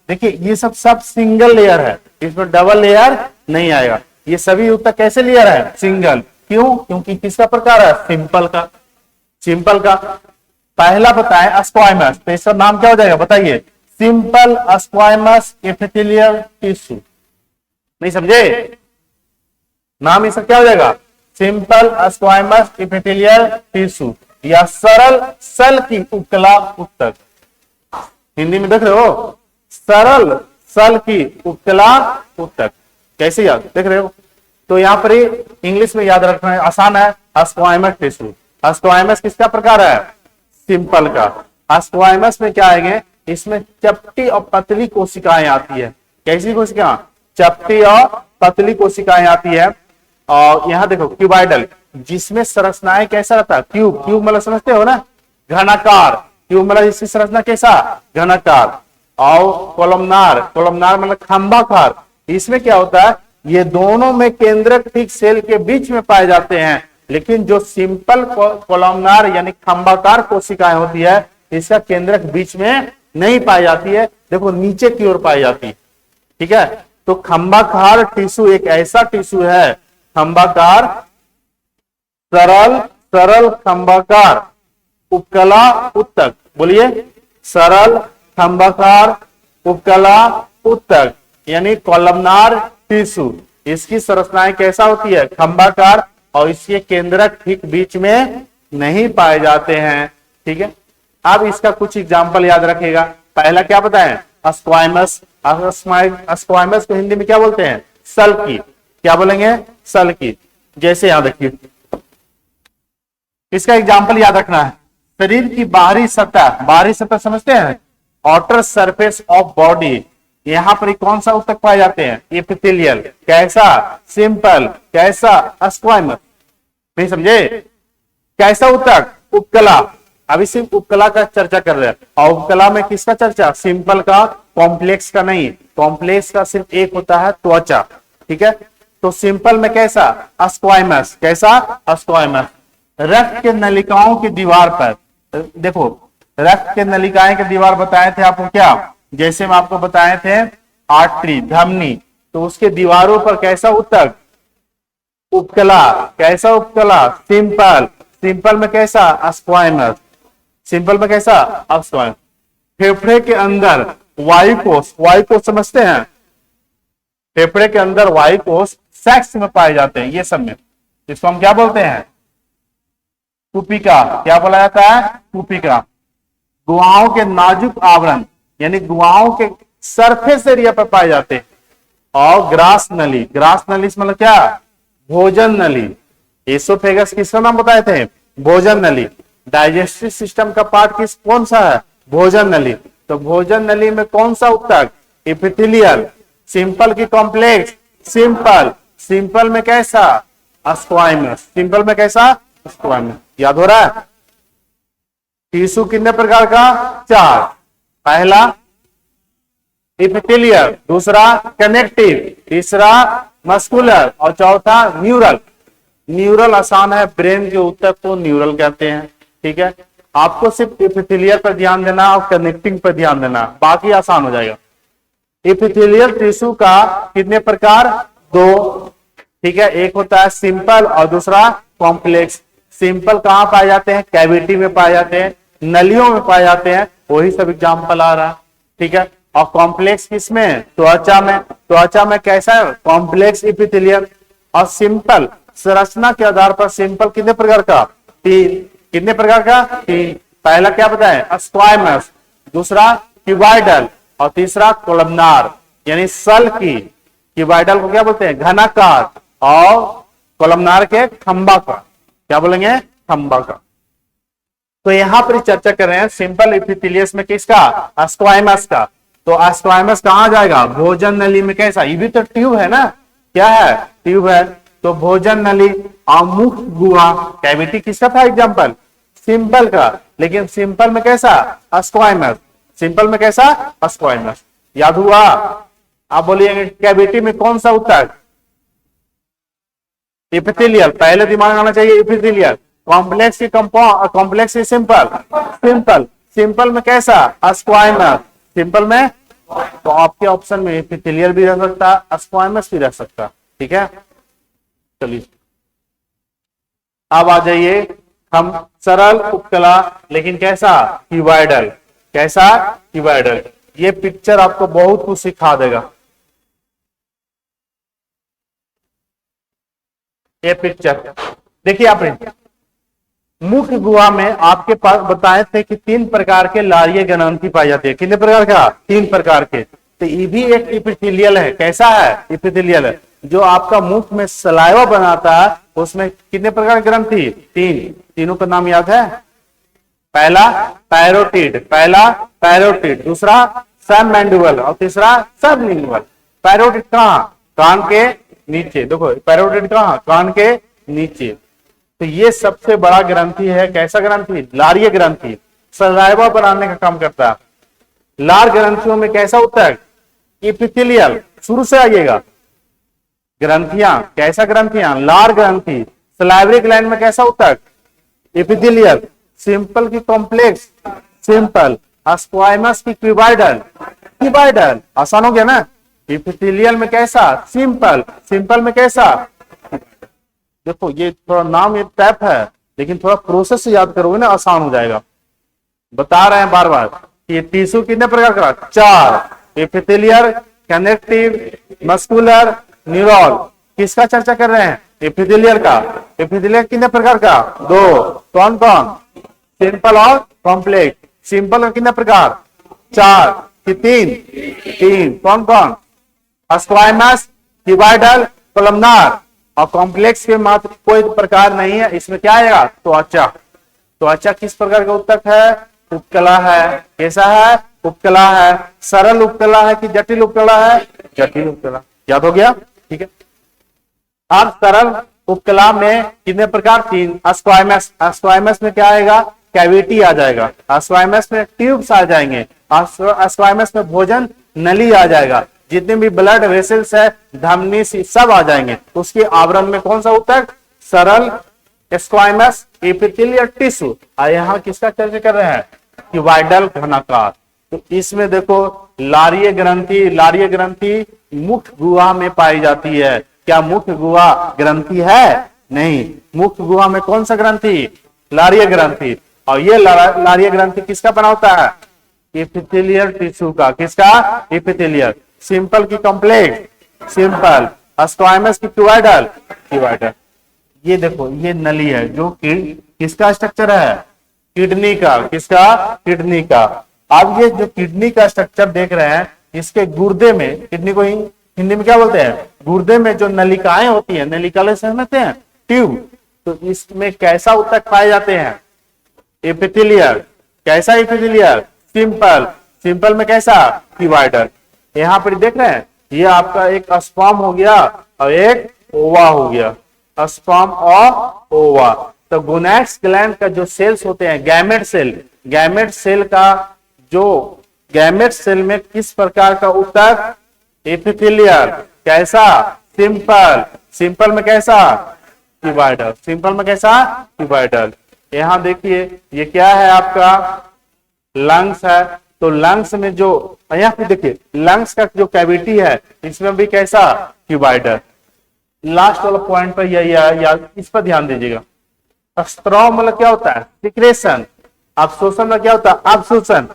देखिए ये सब सिंगल लेयर है, इसमें डबल लेयर नहीं आएगा। ये सभी उत्तक कैसे लेयर है? सिंगल। क्यों? क्योंकि किसका प्रकार है? सिंपल का। सिंपल का पहला बताएं स्क्वाइमस, तो इसका नाम क्या हो जाएगा बताइए? Simple स्क्वाइमस epithelial tissue. नहीं समझे? नाम इसका क्या हो जाएगा? सिंपल स्क्वाइमस एपिथेलियल टिश्यू या सरल सल की उपकला उत्तक। हिंदी में देख रहे हो? सरल सल की उपकला उत्तक। कैसे याद देख रहे हो? तो यहाँ पर इंग्लिश में याद रखना है, आसान है। स्क्वाइमस टिश्यू। स्क्वाइमस किसका प्रकार है? सिंपल का। स्क्वाइमस में क्या आएंगे? इसमें चपटी और पतली कोशिकाएं आती है। कैसी कोशिका? चपटी और पतली कोशिकाएं आती है। और यहाँ देखो क्यूबाइडल, जिसमें संरचनाएं कैसा रहता है? क्यूब। क्यूब मतलब समझते हो ना? घनाकार। क्यूब मतलब इसकी संरचना कैसा? घनाकार। और कोलमनार, कोलमनार मतलब खंभाकार। इसमें क्या होता है? ये दोनों में केंद्रक ठीक सेल के बीच में पाए जाते हैं, लेकिन जो सिंपल कोलमनार यानी खंभाकार कोशिकाएं होती है, इसका केंद्रक बीच में नहीं पाई जाती है। देखो नीचे की ओर पाई जाती है। ठीक है, तो खंभाकार टिश्यू एक ऐसा टिश्यू है, खंभाकार सरल खंभाकार उपकला उत्तक। बोलिए, सरल खंभाकार उपकला उत्तक यानी कॉलमनार टिश्यू। इसकी संरचनाएं कैसा होती है? खंभाकार, और इसके केंद्रक ठीक बीच में नहीं पाए जाते हैं। ठीक है, अब इसका कुछ एग्जाम्पल याद रखिएगा। पहला क्या बताएं? स्क्वाइमस। स्क्वाइमस को हिंदी में क्या बोलते हैं? सल की। क्या बोलेंगे? सल की। जैसे यहां देखिए, इसका एग्जाम्पल याद रखना है। शरीर की बाहरी सतह समझते हैं? Outer surface of body. यहां पर कौन सा उत्तक पाए जाते हैं? एपिथेलियल। कैसा? सिंपल। कैसा? स्क्वाइमस। नहीं समझे? कैसा उत्तक? उपकला। अभी सिर्फ उपकला का चर्चा कर रहे हैं, और उपकला में किसका चर्चा? सिंपल का, कॉम्प्लेक्स का नहीं। कॉम्प्लेक्स का सिर्फ एक होता है, त्वचा। ठीक है, तो सिंपल में कैसा? स्क्वाइमस। कैसा? स्क्वाइमस। रक्त के नलिकाओं की दीवार पर देखो, रक्त के नलिकाएं की दीवार बताए थे आपको क्या? जैसे मैं आपको बताए थे आर्टरी, धमनी, तो उसके दीवारों पर कैसा उत्तक? उपकला। कैसा उपकला? सिंपल। सिंपल में कैसा? स्क्वाइमस। सिंपल में कैसा? स्क्वाइमस। फेफड़े के अंदर वायुकोष, वायुकोष समझते हैं? फेफड़े के अंदर वायुकोष सेक्स में पाए जाते हैं, ये सब में। इसको हम क्या बोलते हैं? कुपिका। क्या बोला जाता है? कुपिका। गुहाओं के नाजुक आवरण यानी गुहाओं के सरफेस एरिया पर पाए जाते हैं। और ग्रास नली, ग्रास नली मतलब क्या? भोजन नली। एसोफेगस किसका नाम बताए थे? भोजन नली। डाइजेस्टिव सिस्टम का पार्ट कौन सा है? भोजन नली। तो भोजन नली में कौन सा उत्तक? एपिथेलियल। सिंपल की कॉम्प्लेक्स? सिंपल। सिंपल में कैसा? स्क्वाइमस। सिंपल में कैसा? स्क्वाइमस। याद हो रहा है? टिश्यू कितने प्रकार का? 4। पहला एपिथेलियल, दूसरा कनेक्टिव, तीसरा मस्कुलर, और चौथा न्यूरल। न्यूरल आसान है, ब्रेन के उत्तक को न्यूरल कहते हैं। ठीक है, आपको सिर्फ एपिथेलियल पर ध्यान देना और कनेक्टिंग पर ध्यान देना, बाकी आसान हो जाएगा। एपिथेलियल टिश्यू का कितने प्रकार? 2। ठीक है, एक होता है सिंपल और दूसरा कॉम्प्लेक्स। सिंपल कहां पाए जाते हैं? कैविटी में पाए जाते हैं, नलियों में पाए जाते हैं, वही सब एग्जाम्पल आ रहा है। ठीक है, और कॉम्प्लेक्स किसमें? त्वचा में। त्वचा में कैसा है? Complex epithelial. और सिंपल संरचना के आधार पर सिंपल कितने प्रकार का? 3। कितने प्रकार का? 3। पहला क्या बताएं? स्क्वाइमस, दूसरा क्यूबाइडल, और तीसरा कोलमनार यानी सल की। क्यूबाइडल को क्या बोलते हैं? घनाकार, और कोलमनार के खंभाकार। क्या बोलेंगे? खंभाकार। तो यहां पर चर्चा कर रहे हैं सिंपल एपिथेलियस में किसका? स्क्वाइमस का। तो स्क्वाइमस कहां जाएगा? भोजन नली में। कैसा? ये भी तो ट्यूब है ना? क्या है? ट्यूब है। तो भोजन नली और मुख गुहा कैविटी किसका था एग्जांपल? सिंपल का। लेकिन सिंपल में कैसा? स्क्वाइमस। सिंपल में कैसा? स्क्वाइमस। याद हुआ? आप बोलिए कैविटी में कौन सा उत्तर? एपिथेलियल। पहले दिमाग आना चाहिए एपिथेलियल। कॉम्प्लेक्स की कंपाउंड, कॉम्प्लेक्स की सिंपल। सिंपल। सिंपल में कैसा? स्क्वाइमस। सिंपल में तो आपके ऑप्शन में एपिथेलियल भी रह सकता, स्क्वाइमस भी रह सकता। ठीक है, चलिए अब आ जाइए हम सरल उपकला, लेकिन कैसा? क्यूबॉइडल। कैसा? क्यूबॉइडल। ये पिक्चर आपको बहुत कुछ सिखा देगा। ये पिक्चर देखिए आपने, मुख्य गुहा में आपके पास बताए थे कि 3 प्रकार के लारीय ग्रंथि पाई जाती है। कितने प्रकार का? 3 प्रकार के। तो ये भी एक एपिथेलियल है। कैसा है? एपिथेलियल है। जो आपका मुख में सलाइवा बनाता है उसमें कितने प्रकार की ग्रंथि? 3। तीनों का नाम याद है? पहला पैरोटिड, पहला पैरोटिड, दूसरा सबमैंडिबल और तीसरा सबलिंगुअल। पैरोटिड कहां? कान के नीचे। देखो पैरोटिड कहां? कान के नीचे। तो ये सबसे बड़ा ग्रंथि है। कैसा ग्रंथि? लारीय ग्रंथि। सलाइवा बनाने का काम करता है। लार ग्रंथियों में कैसा होता है? एपिथेलियल। शुरू से आइएगा, ग्रंथियां कैसा? ग्रंथियां लार ग्रंथि। सलाइवरी ग्लैंड में कैसा होता है? एपिथेलियल। सिंपल की कॉम्प्लेक्स, सिंपल। स्क्वाइमस की क्यूबॉइडल, क्यूबॉइडल। आसान हो गया ना? एपिथेलियल में कैसा? सिंपल। सिंपल में कैसा? देखो ये थोड़ा नाम ये टैप है, लेकिन थोड़ा प्रोसेस से याद करोगे ना आसान हो जाएगा। बता रहे हैं बार बार कि टिश्यू कितने प्रकार का? 4। Epithelial, connective, muscular, neural. किसका चर्चा कर रहे हैं? एपिथेलियल का। एपिथेलियल कितने प्रकार का? 2। कौन कौन? सिंपल और कॉम्प्लेक्स। सिंपल का कितने प्रकार? 4 कि 3? कौन कौन? स्क्वाइमस, क्यूबॉइडल, कोलमनार। और कॉम्प्लेक्स के मात्र कोई प्रकार नहीं है। इसमें क्या आएगा? त्वचा। त्वचा किस प्रकार का उत्तक है? उपकला है। कैसा है? उपकला है। सरल उपकला है कि जटिल उपकला है? जटिल उपकला। याद हो गया? ठीक है। अब सरल उपकला में कितने प्रकार? 3। स्क्वाइमस। स्क्वाइमस में क्या आएगा? कैविटी आ जाएगा। स्क्वाइमस में ट्यूब्स आ जाएंगे। स्क्वाइमस में भोजन नली आ जाएगा। जितने भी ब्लड वेसल्स है, धमनी सब आ जाएंगे। उसके आवरण में कौन सा उत्तक? सरल, स्क्वाइमस, एपिथेलियल टिश्यू। और यहाँ किसका चर्चा कर रहे हैं? क्यूबॉइडल घनाकार। तो इसमें देखो लारीय ग्रंथि, लारीय ग्रंथि मुख्य गुहा में पाई जाती है। क्या मुख्य गुहा ग्रंथि है? नहीं। मुख्य गुहा में कौन सा ग्रंथि? लारीय ग्रंथि। और ये लारीय ग्रंथि किसका बना होता है? एपिथेलियल टिश्यू का। किसका? एपिथेलियल। सिंपल की कॉम्प्लेक्स, सिंपल। स्क्वाइमस की क्यूबॉइडल, क्यूबॉइडल। ये देखो ये नली है जो कि किसका स्ट्रक्चर है? किडनी का। किसका? किडनी का। अब ये जो किडनी का स्ट्रक्चर देख रहे हैं, इसके गुर्दे में, किडनी को हिंदी में क्या बोलते हैं? गुर्दे में जो नलिकाएं होती है, नलिकाएं समझते हैं? ट्यूब। तो इसमें कैसा उत्तक पाए जाते हैं? एपिथेलियल। कैसा एपिथेलियल? सिंपल। सिंपल में कैसा? क्यूबॉइडल। यहाँ पर देख रहे हैं, ये आपका एक स्पर्म हो गया और एक ओवा हो गया। स्पर्म और ओवा। तो गोनैड्स ग्लैंड का जो सेल्स होते हैं, गैमेट सेल, गैमेट सेल का जो गैमेट सेल में किस प्रकार का उत्तक? एपिथेलियल। कैसा? सिंपल। सिंपल में कैसा? क्यूबॉइडल। सिंपल में कैसा? क्यूबॉइडल। यहाँ देखिए ये क्या है? आपका लंग्स है। तो लंग्स में जो, यहाँ पे देखिए लंग्स का जो कैविटी है इसमें भी कैसा? क्यूबॉइडल। लास्ट वाला पॉइंट पर या इस पर ध्यान दीजिएगा। स्त्राव मतलब क्या होता है? सिक्रेशन। अवशोषण में क्या होता है? अवशोषण।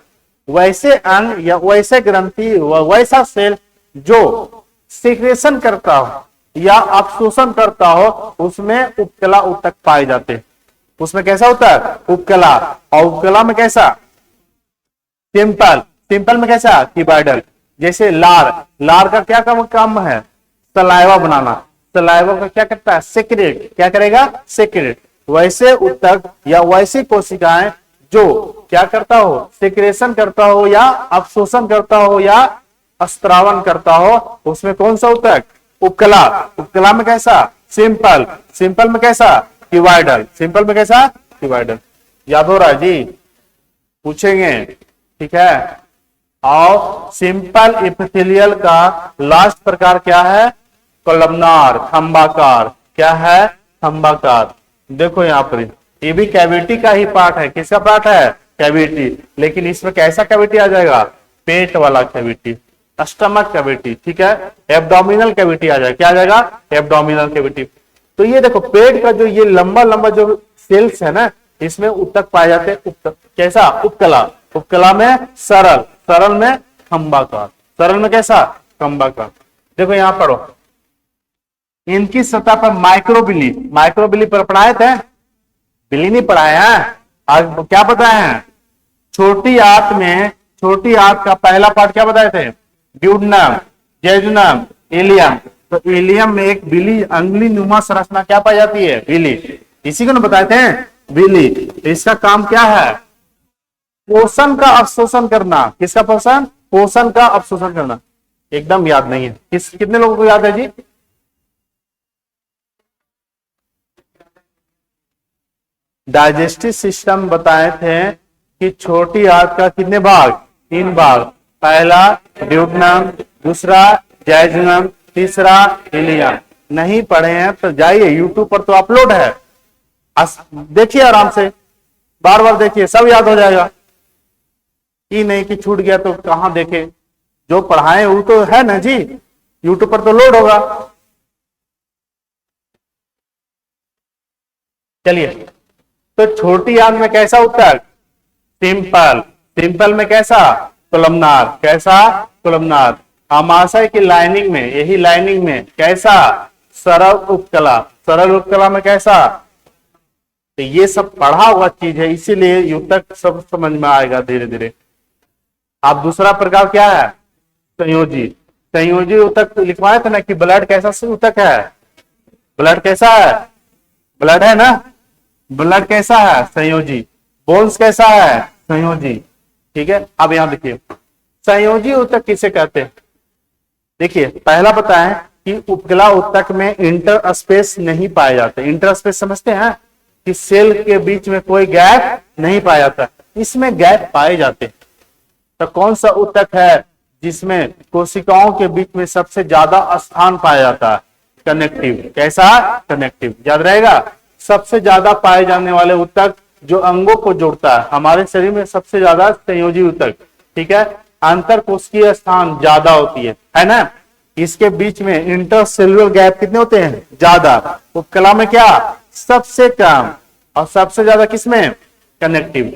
वैसे अंग या वैसे ग्रंथि, वैसा सेल जो सिक्रेशन करता हो या अवशोषण करता हो, उसमें उपकला उत्तक पाए जाते हैं। उसमें कैसा होता है? उपकला। और उपकला में कैसा? सिंपल। सिंपल में कैसा? क्यूबॉइडल। जैसे लार, लार का क्या काम है? सलाइवा बनाना। सलाइवा का क्या करता है? सेक्रेट। क्या करेगा? सेक्रेट। वैसे उत्तक या वैसी कोशिकाएं जो क्या करता हो? सेक्रेशन करता हो या अवशोषण करता हो या स्त्रावन करता हो, उसमें कौन सा उत्तक? उपकला। उपकला में कैसा? सिंपल, सिंपल में कैसा, क्यूबॉइडल, सिंपल में कैसा, क्यूबॉइडल। याद हो रहा है जी, पूछेंगे, ठीक है। और सिंपल एपिथेलियल का लास्ट प्रकार क्या है, कॉलमनार, खंबाकार। क्या है, खंबाकार। देखो यहाँ पर ये भी कैविटी का ही पार्ट है। किसका पार्ट है, कैविटी, लेकिन इसमें कैसा कैविटी आ जाएगा, पेट वाला कैविटी, स्टमक कैविटी, ठीक है। एब्डोमिनल कैविटी आ जाएगा, क्या आ जाएगा, एब्डोमिनल कैविटी। तो ये देखो पेट का जो ये लंबा लंबा जो सेल्स है ना, इसमें उत्तक पाए जाते हैं। उत्तक कैसा, उपकला, उपकला में सरल, सरल में खंबाकार, सरल में कैसा, खंबाकार। देखो यहां पढ़ो, इनकी सतह पर माइक्रोबिली, माइक्रोबिली पर पढ़ाए थे, बिली नहीं पढ़ाए हैं। आज क्या बताए हैं, छोटी आंत में, छोटी आंत का पहला पार्ट क्या बताए थे, ड्यूडनम, जेजुनम, इलियम। तो इलियम में एक बिली, अंगुली नुमा संरचना क्या पाई जाती है, बिली। इसी को ना बताए थे, बिली। तो इसका काम क्या है, पोषण का अवशोषण करना। किसका पोषण, पोषण का अवशोषण करना। एकदम याद नहीं है, कितने लोगों को याद है जी, डाइजेस्टिव सिस्टम बताए थे कि छोटी आंत का कितने भाग, 3 भाग। पहला ड्यूडनम, दूसरा जैजुनम, तीसरा इलियम। नहीं पढ़े हैं तो जाइए यूट्यूब पर, तो अपलोड है, देखिए आराम से, बार बार देखिए, सब याद हो जाएगा। ये नहीं कि छूट गया तो कहां देखे, जो पढ़ाए वो तो है ना जी, यूट्यूब पर तो लोड होगा। चलिए, तो छोटी आंत में कैसा उत्तर, सिंपल, सिंपल में कैसा, कोलमनार, कैसा, कोलमनार। आमाशय की लाइनिंग में, यही लाइनिंग में कैसा, सरल उपकला, सरल उपकला में कैसा। तो ये सब पढ़ा हुआ चीज है, इसीलिए युतक सब समझ में आएगा धीरे धीरे। आप दूसरा प्रकार क्या है, संयोजी, संयोजी उत्तक लिखवाए थे ना कि ब्लड कैसा उत्तक है, ब्लड कैसा है, ब्लड है ना, ब्लड कैसा है, संयोजी। बोन्स कैसा है, संयोजी, ठीक है। अब यहां देखिए संयोजी उत्तक किसे कहते हैं। देखिए पहला बताएं कि उपकला उत्तक में इंटर स्पेस नहीं पाए जाते। इंटर स्पेस समझते हैं कि सेल के बीच में कोई गैप नहीं पाया जाता, इसमें गैप पाए जाते हैं। तो कौन सा उत्तक है जिसमें कोशिकाओं के बीच में सबसे ज्यादा स्थान पाया जाता है, कनेक्टिव। कैसा, कनेक्टिव, याद रहेगा। सबसे ज्यादा पाए जाने वाले उत्तक जो अंगों को जोड़ता है हमारे शरीर में, सबसे ज्यादा संयोजी उत्तक, ठीक है। अंतर कोशिकीय स्थान ज्यादा होती है ना। इसके बीच में इंटरसेल्युलर गैप कितने होते हैं, ज्यादा। उपकला में क्या, सबसे कम, और सबसे ज्यादा किसमें, कनेक्टिव।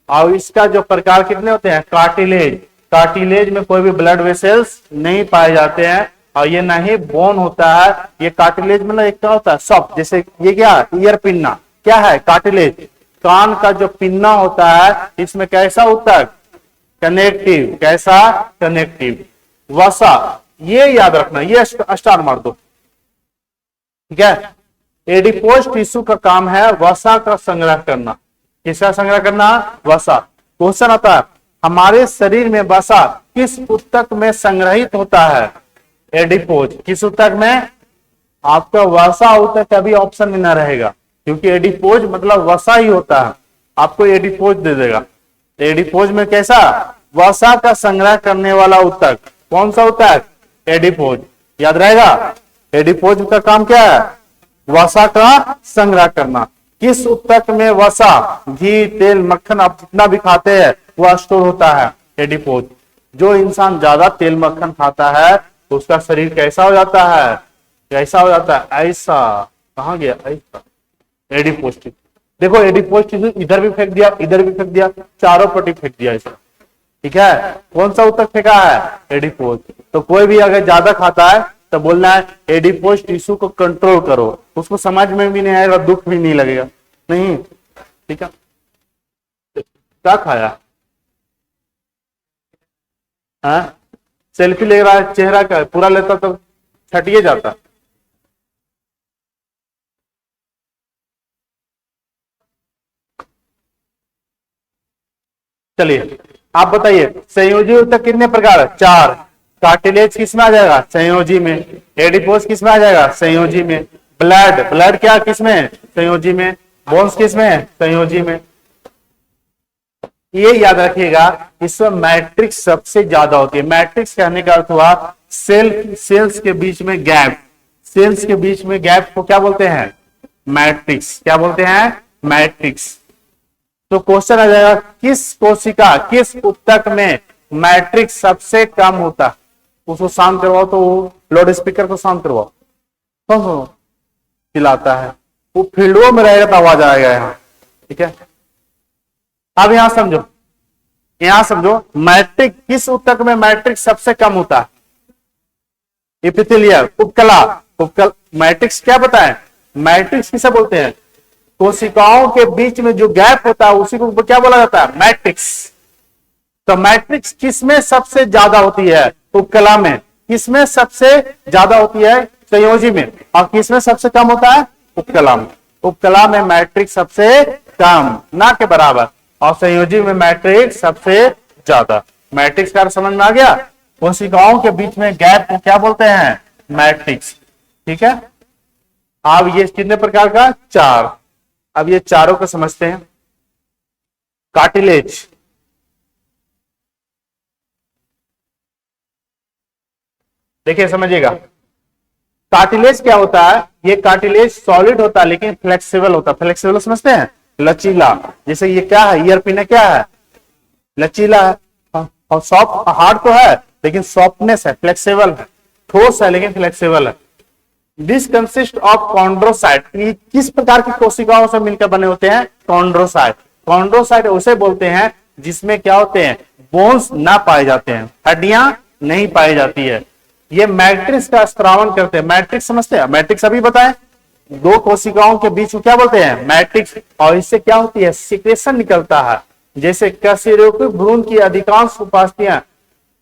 और इसका जो प्रकार कितने होते हैं, कार्टिलेज, कार्टिलेज में कोई भी ब्लड वेसल्स नहीं पाए जाते हैं, और ये नहीं बोन होता है। ये कार्टिलेज मतलब एक क्या होता है, सॉफ्ट, जैसे ये क्या, ईयर पिन्ना, क्या है, कार्टिलेज। कान का जो पिन्ना होता है, इसमें कैसा उत्तक, कनेक्टिव, कैसा, कनेक्टिव। वसा, ये याद रखना, ये स्टार मार दो, ठीक है। एडिपोज टिश्यू का काम है वसा का संग्रह करना। किसका संग्रह करना, वसा। क्वेश्चन आता है हमारे शरीर में वसा किस उत्तक में संग्रहित होता है, एडिपोज। किस उत्तक में, आपका वसा उत्तक अभी ऑप्शन में ना रहेगा, क्योंकि एडिपोज मतलब वसा ही होता है, आपको एडिपोज दे देगा। एडिपोज में कैसा, वसा का संग्रह करने वाला उत्तक। कौन सा उत्तक, एडिपोज, याद रहेगा। एडिपोज का काम क्या है, वसा का संग्रह करना। किस उत्तक में वसा, घी, तेल, मक्खन आप जितना भी खाते हैं वह स्टोर होता है, एडिपोज। जो इंसान ज्यादा तेल मक्खन खाता है तो उसका शरीर कैसा हो जाता है, कैसा हो जाता है, ऐसा। कहां गया, ऐसा, एडिपोज। देखो एडिपोज इधर भी फेंक दिया, इधर भी फेंक दिया, चारों पट्टी फेंक दिया ऐसा, ठीक है। कौन सा उत्तक फेंका है, एडिपोज। तो कोई भी अगर ज्यादा खाता है तो बोलना है एडिपोज टिश्यू को कंट्रोल करो, उसको समझ में भी नहीं आएगा, दुख भी नहीं लगेगा, नहीं, ठीक है। क्या खाया, हाँ, सेल्फी ले रहा है, चेहरा का पूरा लेता तो छटिए जाता। चलिए आप बताइए संयोजी उत्तक कितने प्रकार है, 4। कार्टिलेज किस में आ जाएगा, संयोजी में। एडिपोज किस में आ जाएगा, संयोजी में। ब्लड, ब्लड क्या किसमें, संयोजी में। बोन्स किसमें, संयोजी में। ये याद रखिएगा, इसमें मैट्रिक्स सबसे ज्यादा होती है। मैट्रिक्स कहने का अर्थ हुआ सेल्स के बीच में गैप। सेल्स के बीच में गैप को क्या बोलते हैं, मैट्रिक्स। क्या बोलते हैं, मैट्रिक्स। तो क्वेश्चन आ जाएगा, किस कोशिका, किस उत्तक में मैट्रिक्स सबसे कम होता है। उसको शांत करवाओ, तो लाउड स्पीकर को शांत करवाओ, तो चिल्लाता है। वो फील्डों में रहेगा तो आवाज आएगा यहाँ, ठीक है। अब यहां समझो, यहां समझो, मैट्रिक किस ऊतक में मैट्रिक्स सबसे कम होता है, एपिथेलियल, उपकला। मैट्रिक्स क्या बताएं, मैट्रिक्स किसे बोलते हैं, कोशिकाओं के बीच में जो गैप होता है उसी को क्या बोला जाता है, मैट्रिक्स। तो मैट्रिक्स किसमें सबसे ज्यादा होती है, उपकला में। किसमें सबसे ज्यादा होती है, संयोजी में। और किसमें सबसे कम होता है, उपकला में। उपकला में मैट्रिक्स सबसे कम, ना के बराबर, और संयोजी में मैट्रिक्स सबसे ज्यादा। मैट्रिक्स का समझ में आ गया। कोशिकाओं के बीच में गैप को क्या बोलते हैं, मैट्रिक्स, ठीक है। अब ये कितने प्रकार का, 4। अब ये चारों को समझते हैं। कार्टिलेज, देखिए समझिएगा, कार्टिलेज क्या होता है। ये कार्टिलेज सॉलिड होता है लेकिन फ्लेक्सिबल होता है। फ्लेक्सिबल समझते हैं, लचीला। जैसे ये क्या है, ईयर पिन क्या है, लचीला है। और सॉफ्ट, हार्ड तो है लेकिन सॉफ्टनेस है, फ्लेक्सिबल है। ठोस है लेकिन फ्लेक्सिबल है। This consist of chondrocyte. ये किस प्रकार की कोशिकाओं से मिलकर बने होते हैं, कॉन्ड्रोसाइट। कॉन्ड्रोसाइट उसे बोलते हैं जिसमें क्या होते हैं, बोन्स ना पाए जाते हैं, हड्डियां नहीं पाई जाती है। ये मैट्रिक्स का स्त्रावन करते हैं। मैट्रिक्स समझते हैं, मैट्रिक्स अभी बताएं, दो कोशिकाओं के बीच में क्या बोलते हैं, मैट्रिक्स। और इससे क्या होती है, सिक्रेशन निकलता है। जैसे कशेरुकी भ्रूण की अधिकांश उपास्थियां,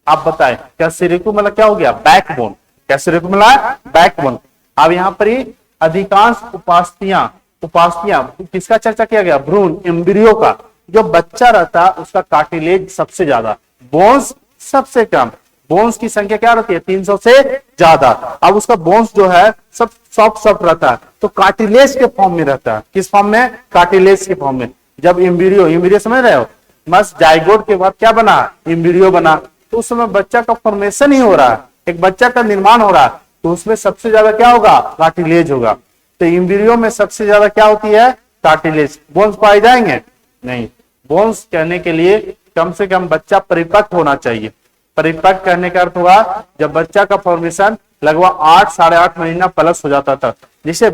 आप बताएं, कशेरुकी मतलब क्या हो गया, बैकबोन। कशेरुकी मतलब बैकबोन। अब यहाँ पर ही अधिकांश उपास्थियां किसका चर्चा किया गया, भ्रूण, एम्ब्रियो का। जो बच्चा रहता है उसका कार्टिलेज सबसे ज्यादा, बोन्स सबसे कम। बोन्स की संख्या क्या रहती है, 300 से ज्यादा। अब उसका बोन्स जो है सब सॉफ्ट रहता है, तो कार्टिलेज के फॉर्म में रहता है। किस फॉर्म में, कार्टिलेज के फॉर्म में। जब एम्ब्रियो समझ रहे हो, बस जाइगोट के बाद क्या बना, एम्ब्रियो बना। तो उस समय बच्चा का फॉर्मेशन ही हो रहा है, एक बच्चा का निर्माण हो रहा है, तो उसमें सबसे ज्यादा क्या होगा, कार्टिलेज होगा। तो एम्ब्रियो में सबसे ज्यादा क्या होती है, कार्टिलेज। बोन्स पाए जाएंगे नहीं। बोन्स कहने के लिए कम से कम बच्चा परिपक्व होना चाहिए। परिपक्व करने का अर्थ हुआ जब बच्चा का फॉर्मेशन लगभग 8 साढ़े 8 महीना प्लस हो जाता था। जिसे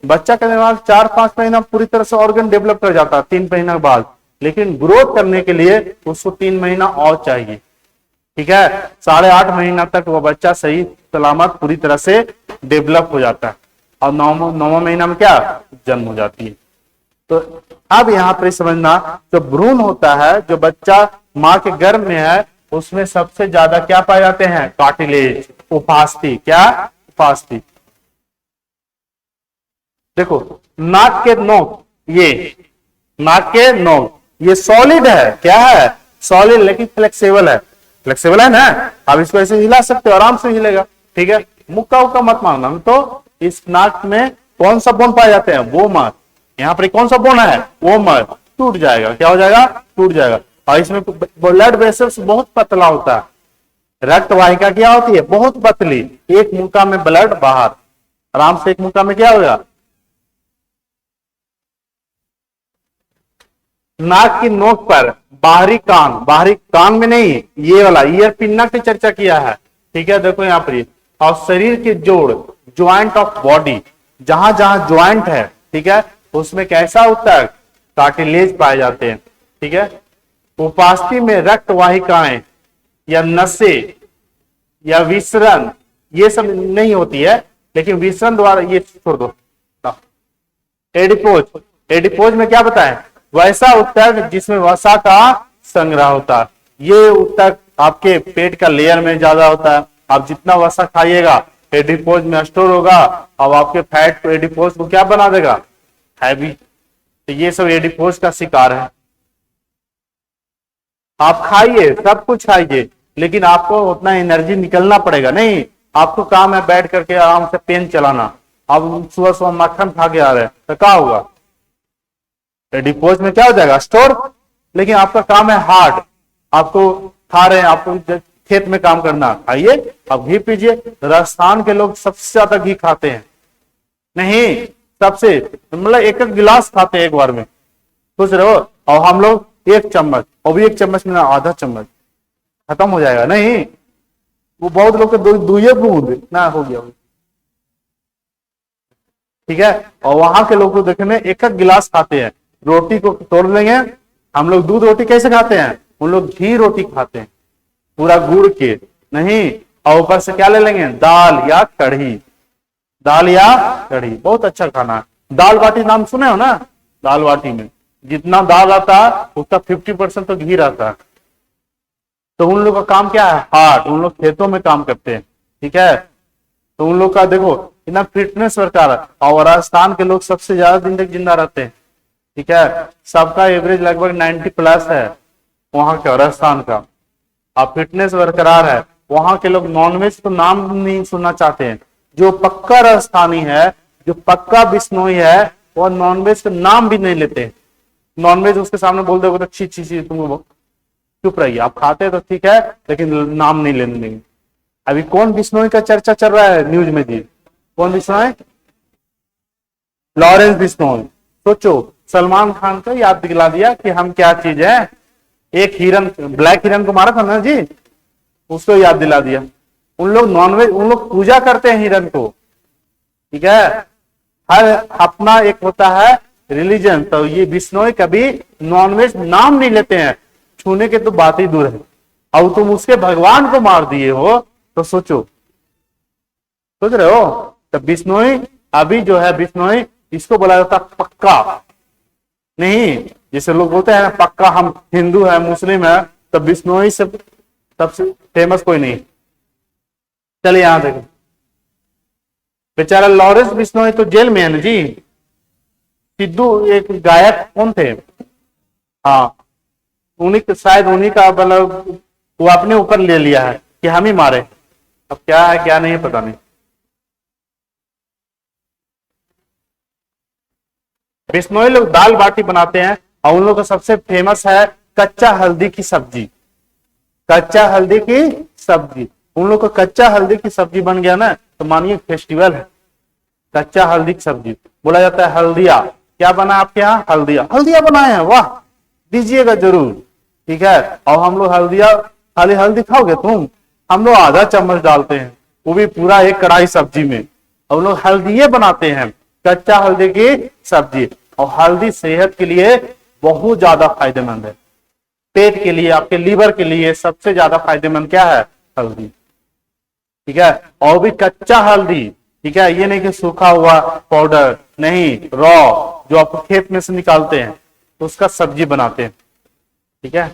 बच्चा का निर्माण 4-5 महीना पूरी तरह से ऑर्गन डेवलप कर जाता 3 महीना के बाद, लेकिन ग्रोथ करने के लिए उसको 3 महीना और चाहिए, ठीक है। 8.5 महीना तक वो बच्चा सही सलामत पूरी तरह से डेवलप हो जाता है, और 9वां महीना में क्या, जन्म हो जाती है। तो अब यहाँ पर समझना, जो भ्रूण होता है, जो बच्चा माँ के गर्भ में है, उसमें सबसे ज्यादा क्या पाए जाते हैं, कार्टिलेज, उपास्थि। क्या, उपास्थि। देखो नाक के नोक, ये नाक के नोक ये सॉलिड है, क्या है, सॉलिड लेकिन फ्लेक्सिबल है। फ्लेक्सिबल है ना। अब इसको ऐसे हिला सकते हो, आराम से हिलेगा, ठीक है। मुक्का उक्का मत मांगना। तो इस नाक में कौन सा बोन पाए जाते हैं, वो मत। यहाँ पर कौन सा बोन है, वो मत, टूट जाएगा। क्या हो जाएगा, टूट जाएगा। और इसमें ब्लड वेसल्स बहुत पतला होता है। रक्त वाहिका क्या होती है, बहुत पतली। एक मुक्का में ब्लड बाहर, आराम से एक मुक्का में क्या होगा। नाक की नोक पर बाहरी कान में नहीं, ये वाला ईयर पिन की चर्चा किया है, ठीक है। देखो यहाँ पर, और शरीर के जोड़, ज्वाइंट ऑफ बॉडी, जहां जहां ज्वाइंट है, ठीक है, उसमें कैसा होता है, कार्टिलेज पाए जाते हैं, ठीक है। उपास्थि में रक्त वाहिकाएं या नसें या विसरण ये सब नहीं होती है, लेकिन विसरण द्वारा, ये छोड़ दो। एडिपोज में क्या बताएं, वैसा ऊतक जिसमें वसा का संग्रह होता है। ये ऊतक आपके पेट का लेयर में ज्यादा होता है। आप जितना वसा खाइएगा एडिपोज में स्टोर होगा, अब आपके फैट को एडिपोज को क्या बना देगा, हैवी। तो ये सब एडिपोज का शिकार है। आप खाइए, सब कुछ खाइए, लेकिन आपको उतना एनर्जी निकलना पड़ेगा नहीं। आपको काम है बैठ करके आराम से पेन चलाना, अब सुबह सुबह मक्खन खा के आ रहे हैं तो क्या होगा, डिपोज में क्या हो जाएगा, स्टोर। लेकिन आपका काम है हार्ड, आपको खा रहे हैं, आपको खेत में काम करना, खाइए अब घी पीजिए। राजस्थान के लोग सबसे ज्यादा घी खाते हैं, नहीं सबसे, मतलब एक एक गिलास खाते हैं एक बार में, सोच रहे हो। और हम लोग एक चम्मच, और भी एक चम्मच में आधा चम्मच, खत्म हो जाएगा नहीं, वो बहुत लोग के दुए बूंद ना हो गया, ठीक है। और वहां के लोग को देखने एक एक गिलास खाते हैं, रोटी को तोड़ लेंगे, हम लोग दूध रोटी कैसे खाते हैं, उन लोग घी रोटी खाते हैं पूरा गुड़ के, नहीं। और ऊपर से क्या ले लेंगे, दाल या कढ़ी, दाल या कढ़ी, बहुत अच्छा खाना है। दाल बाटी नाम सुने हो ना, दाल बाटी में जितना दाल आता है उसका 50% तो घी रहता है। तो उन लोग का काम क्या है, हार्ड, उन लोग खेतों में काम करते हैं, ठीक है। तो उन लोग का देखो इतना फिटनेस सरकार है, और राजस्थान के लोग सबसे ज्यादा दिन तक जिंदा रहते हैं, ठीक है। सबका एवरेज लगभग 90+ है वहां का, राजस्थान का। अब फिटनेस बरकरार है, वहां के लोग नॉनवेज तो नाम नहीं सुनना चाहते हैं। जो पक्का राजस्थानी है, जो पक्का बिश्नोई है, वो नॉनवेज का नाम भी नहीं लेते। नॉनवेज उसके सामने बोल दोगे तो छी छी छी, तुम चुप रहिए, आप खाते तो ठीक है लेकिन नाम नहीं लेने देंगे। अभी कौन बिश्नोई का चर्चा चल रहा है न्यूज में जी, कौन बिश्नोई, लॉरेंस बिश्नोई। सोचो, सलमान खान को याद दिला दिया कि हम क्या चीज है। एक हिरन, ब्लैक हिरन को मारा था ना जी, उसको याद दिला दिया। उन लोग नॉनवेज, उन लोग पूजा करते हैं हिरन को, ठीक है। हर अपना एक होता है रिलीजन, तो ये बिश्नोई कभी नॉनवेज नाम नहीं लेते हैं, छूने के तो बात ही दूर है। और तुम उसके भगवान को मार दिए हो, तो सोचो, सोच रहे हो। तो बिश्नोई अभी जो है, बिश्नोई इसको बोला जाता पक्का, नहीं जैसे लोग बोलते हैं ना पक्का हम हिंदू है मुस्लिम है, तो बिश्नोई से सबसे फेमस कोई नहीं। चलिए यहां देखो, बेचारा लॉरेंस बिश्नोई तो जेल में है ना जी। सिद्धू एक गायक कौन थे, हाँ उन्हीं, शायद उन्हीं का, मतलब वो अपने ऊपर ले लिया है कि हम ही मारे। अब क्या है क्या नहीं पता नहीं। बिश्नोई लोग दाल बाटी बनाते हैं, और उन लोगों का सबसे फेमस है कच्चा हल्दी की सब्जी, कच्चा हल्दी की सब्जी। उन लोग को कच्चा हल्दी की सब्जी बन गया ना, तो मानिए फेस्टिवल है। कच्चा हल्दी की सब्जी बोला जाता है हल्दिया। क्या बना आपके यहाँ, हल्दिया, हल्दिया बनाए हैं, वाह दीजिएगा जरूर, ठीक है। और हम लोग हल्दिया, खाली हल्दी खाओगे तुम, हम लोग आधा चम्मच डालते हैं, वो भी पूरा एक कढ़ाई सब्जी में। और लोग हल्दिये बनाते हैं, कच्चा हल्दी की सब्जी। और हल्दी सेहत के लिए बहुत ज्यादा फायदेमंद है, पेट के लिए, आपके लीवर के लिए सबसे ज्यादा फायदेमंद क्या है, हल्दी, ठीक है। और भी कच्चा हल्दी, ठीक है, ये नहीं कि सूखा हुआ पाउडर, नहीं, रॉ जो आपको खेत में से निकालते हैं तो उसका सब्जी बनाते हैं, ठीक है।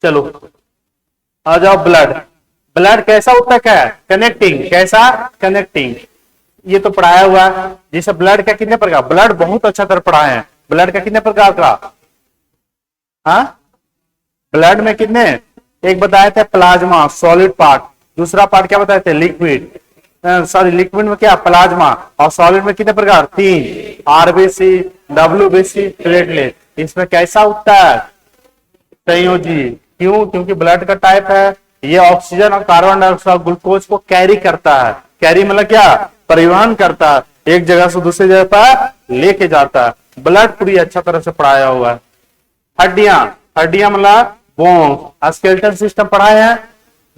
चलो आ जाओ, ब्लड। ब्लड कैसा उत्तक है, कनेक्टिंग, कैसा, कनेक्टिंग। ये तो पढ़ाया हुआ है। जैसे ब्लड का कितने प्रकार, ब्लड बहुत अच्छा तरह पढ़ाए हैं। ब्लड का कितने प्रकार का, हाँ ब्लड में कितने, एक बताए थे प्लाज्मा सॉलिड पार्ट, दूसरा पार्ट क्या बताए थे, लिक्विड, सॉरी लिक्विड में क्या, प्लाज्मा। और सॉलिड में कितने प्रकार, 3, आरबीसी, डब्ल्यूबीसी, प्लेटलेट। इसमें कैसा उठता है, संयोजी। क्यों, क्योंकि ब्लड का टाइप है, ये ऑक्सीजन और कार्बन डाइऑक्साइड ग्लूकोज को कैरी करता है। कैरी मतलब क्या, परिवहन करता है, एक जगह से दूसरी जगह पर लेके जाता है। ब्लड पूरी अच्छा तरह से पढ़ाया हुआ है। हड्डियां, हड्डियां मतलब बोन्स, स्केलेटल सिस्टम पढ़ाए हैं।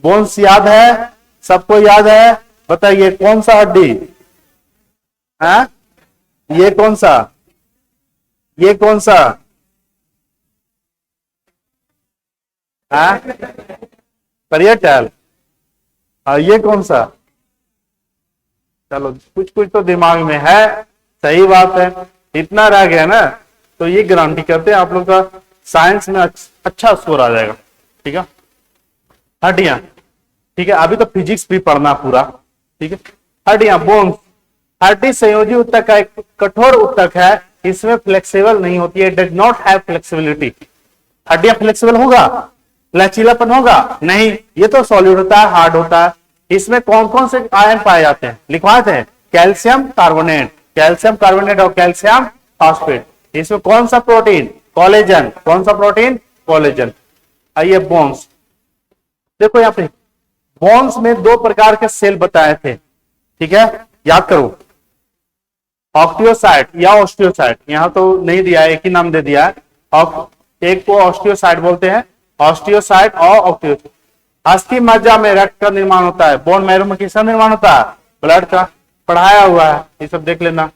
बोन्स याद है, सबको याद है, बताइए कौन सा हड्डी है, ये कौन सा, ये कौन सा है, परियटल, और ये कौन सा, चलो कुछ कुछ तो दिमाग में है, सही बात है। इतना रह गया ना, तो ये गारंटी करते हैं आप लोग का साइंस में अच्छा स्कोर आ जाएगा, ठीक है। हड्डियां, ठीक है, अभी तो फिजिक्स भी पढ़ना पूरा, ठीक है। हड्डियां, बोन्स, हड्डी संयोजी उत्तक का एक कठोर उत्तक है, इसमें फ्लेक्सिबल नहीं होती है, डज नॉट हैव फ्लेक्सिबिलिटी। हड्डियां फ्लेक्सिबल होगा, लचीलापन होगा नहीं, ये तो सॉलिड होता है, हार्ड होता है। इसमें कौन कौन से आयन पाए जाते हैं लिखवाए थे, कैल्शियम कार्बोनेट और कैल्शियम फॉस्फेट। इसमें कौन सा प्रोटीन, कोलेजन, कौन सा प्रोटीन, कोलेजन। आइए बोन्स, देखो यहां पे बोन्स में दो प्रकार के सेल बताए थे, ठीक है, याद करो, ऑक्टियोसाइट या ऑस्टियोसाइट, यहां तो नहीं दिया है, एक ही नाम दे दिया है, और एक को ऑस्टियोसाइट बोलते हैं, ऑस्टियोसाइट और ऑक्टियोसाइट। अस्थि मज्जा में रक्त का निर्माण होता है, बोन मैरो में किसका निर्माण होता है, ब्लड का, पढ़ाया हुआ है, ये सब देख लेना।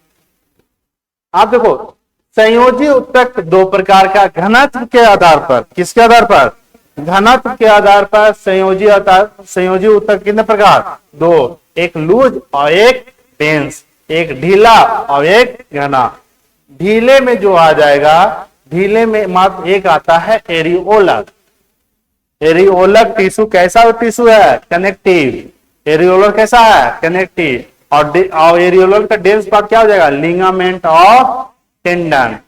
आप देखो संयोजी ऊतक दो प्रकार का, घनत्व के आधार पर, किसके आधार पर, घनत्व के आधार पर संयोजी ऊतक कितने प्रकार, दो, एक लूज और एक डेंस, एक ढीला और एक घना। ढीले में जो आ जाएगा, ढीले में मात्र एक आता है एरियोलर। एरियोलर टिश्यू कैसा टिश्यू है, कनेक्टिव। एरियोलर कैसा है, कनेक्टिव। और एरियोलर का डेंस पार्ट क्या हो जाएगा, लिगामेंट और टेंडन।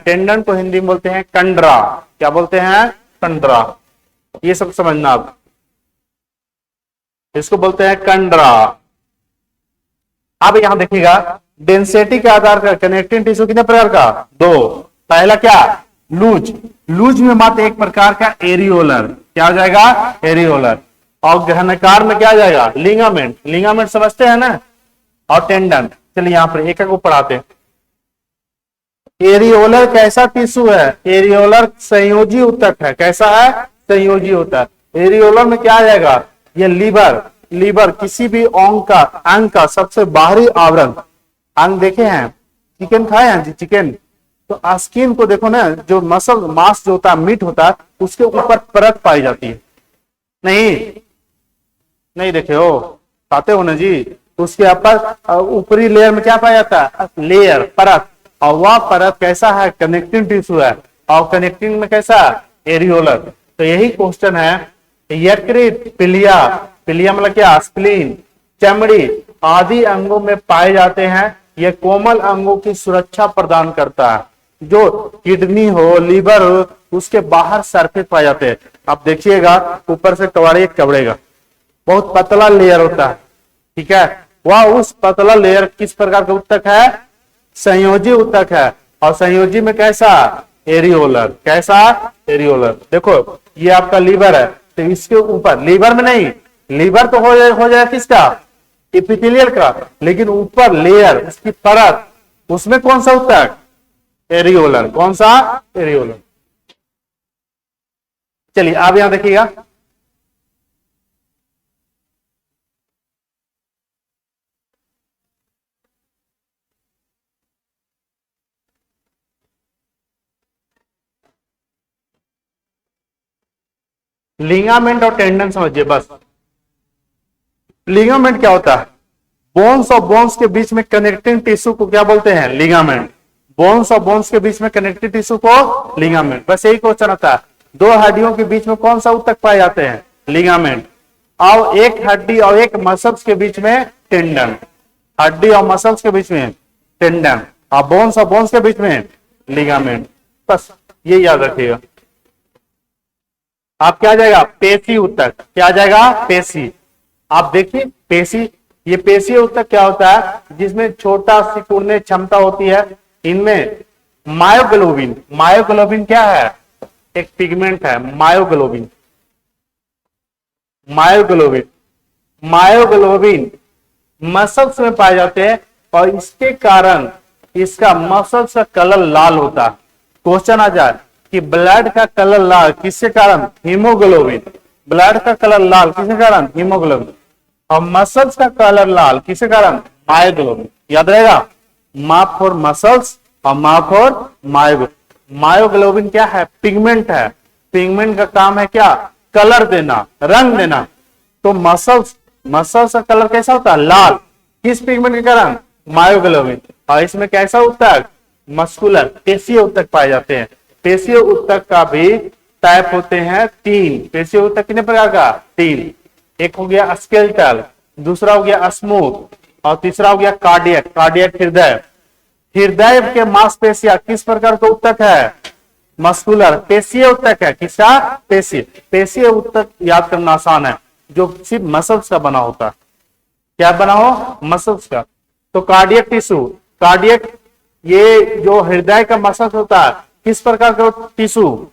टेंडन को हिंदी में बोलते हैं कंडरा, क्या बोलते हैं, कंडरा। ये सब समझना आप, इसको बोलते हैं कंडरा। अब यहां देखिएगा डेंसिटी के आधार पर कनेक्टिंग टिश्यू कितने प्रकार का, दो। पहला क्या, लूज। लूज में मात्र एक प्रकार का एरियोलर, क्या हो जाएगा, एरियोलर। और घनकार में क्या आ जाएगा, लिगामेंट। लिगामेंट समझते हैं ना, और टेंडन। चलिए यहां पर एक एक को पढ़ाते हैं। एरियोलर कैसा टिश्यू है, एरियोलर संयोजी ऊतक है, कैसा है, संयोजी ऊतक। एरियोलर में क्या आ जाएगा, ये लीवर किसी भी अंग का सबसे बाहरी आवरण। अंग देखे हैं, चिकन खाए हैं जी, चिकन, तो स्किन को देखो ना, जो मसल मांस जो होता है, मीट होता है, उसके ऊपर परत पाई जाती है, नहीं देखे हो, खाते हो ना जी, तो उसके ऊपर ऊपरी लेयर में क्या पाया जाता है, लेयर, परत। और वह परत कैसा है, कनेक्टिंग टिश्यू है, और कनेक्टिंग में कैसा, एरियोलर। तो यही क्वेश्चन है, यकृत, पिलिया मतलब क्या, स्प्लीन, चमड़ी आदि अंगों में पाए जाते हैं। यह कोमल अंगों की सुरक्षा प्रदान करता है। जो किडनी हो, लीवर हो, उसके बाहर सरफेस पाए जाते हैं। आप देखिएगा ऊपर से कवड़ेगा, बहुत पतला लेयर होता है, ठीक है। वह उस पतला लेयर किस प्रकार का ऊतक है, संयोजी ऊतक है। और संयोजी में कैसा, एरियोलर, कैसा, एरियोलर। देखो ये आपका लीवर है, तो इसके ऊपर, लीवर में नहीं, लीवर तो हो जाए किसका, एपिथेलियल का, लेकिन ऊपर लेयर, उसकी परत, उसमें कौन सा ऊतक, एरियोलर। कौन सा, एरियोलर। चलिए आप यहां देखिएगा, लिगामेंट और टेंडन समझिए बस। लिगामेंट क्या होता है, बोन्स और बोन्स के बीच में कनेक्टिंग टिश्यू को क्या बोलते हैं, लिगामेंट। बोन्स और बोन्स के बीच में कनेक्टिंग टिश्यू को लिगामेंट। बस यही क्वेश्चन आता है, दो हड्डियों के बीच में कौन सा ऊतक पाए जाते हैं, लिगामेंट। और एक हड्डी और एक मसल्स के बीच में टेंडन, हड्डी और मसल्स के बीच में टेंडन, और बोन्स के बीच में लिगामेंट। बस ये याद रखिएगा। आप क्या आ जाएगा, पेशी ऊतक, क्या आ जाएगा, पेशी। आप देखिए पेशी, ये पेशी ऊतक क्या होता है, जिसमें छोटा सिकुड़ने क्षमता होती है। इनमें मायोग्लोबिन क्या है, एक पिगमेंट है, मायोग्लोबिन मसल्स में पाए जाते हैं, और इसके कारण इसका मसल्स का कलर लाल होता है। क्वेश्चन आ जाए कि ब्लड का कलर लाल किसके कारण, हीमोग्लोबिन। ब्लड का कलर लाल किसके कारण, हीमोग्लोबिन। और मसल्स का कलर लाल किसके कारण, मायोग्लोबिन। याद रहेगा, मा फॉर मसल्स और मा फॉर मायोग्लोबिन। मायोग्लोबिन क्या है, पिगमेंट है। पिगमेंट का काम है क्या, कलर देना, रंग देना। तो मसल्स का कलर कैसा होता है, लाल, किस पिगमेंट के कारण, मायोग्लोबिन। और इसमें कैसा ऊतक, मस्कुलर, पेशीय ऊतक पाए जाते हैं। पेशीय ऊतक का भी टाइप होते हैं तीन। पेशीय ऊतक कितने प्रकार का, तीन। एक हो गया स्केलेटल, दूसरा हो गया स्मूथ, और तीसरा हो गया कार्डियक हृदय के मांसपेशियां किस प्रकार का ऊतक है, मस्कुलर, पेशीय ऊतक है। किसका, पेशीय ऊतक याद करना आसान है। जो सिर्फ मसल्स का बना होता है। क्या बना हो? मसल्स का। तो कार्डियक टिश्यू, कार्डियक ये जो हृदय का मसल होता है, किस प्रकार का टिश्यू?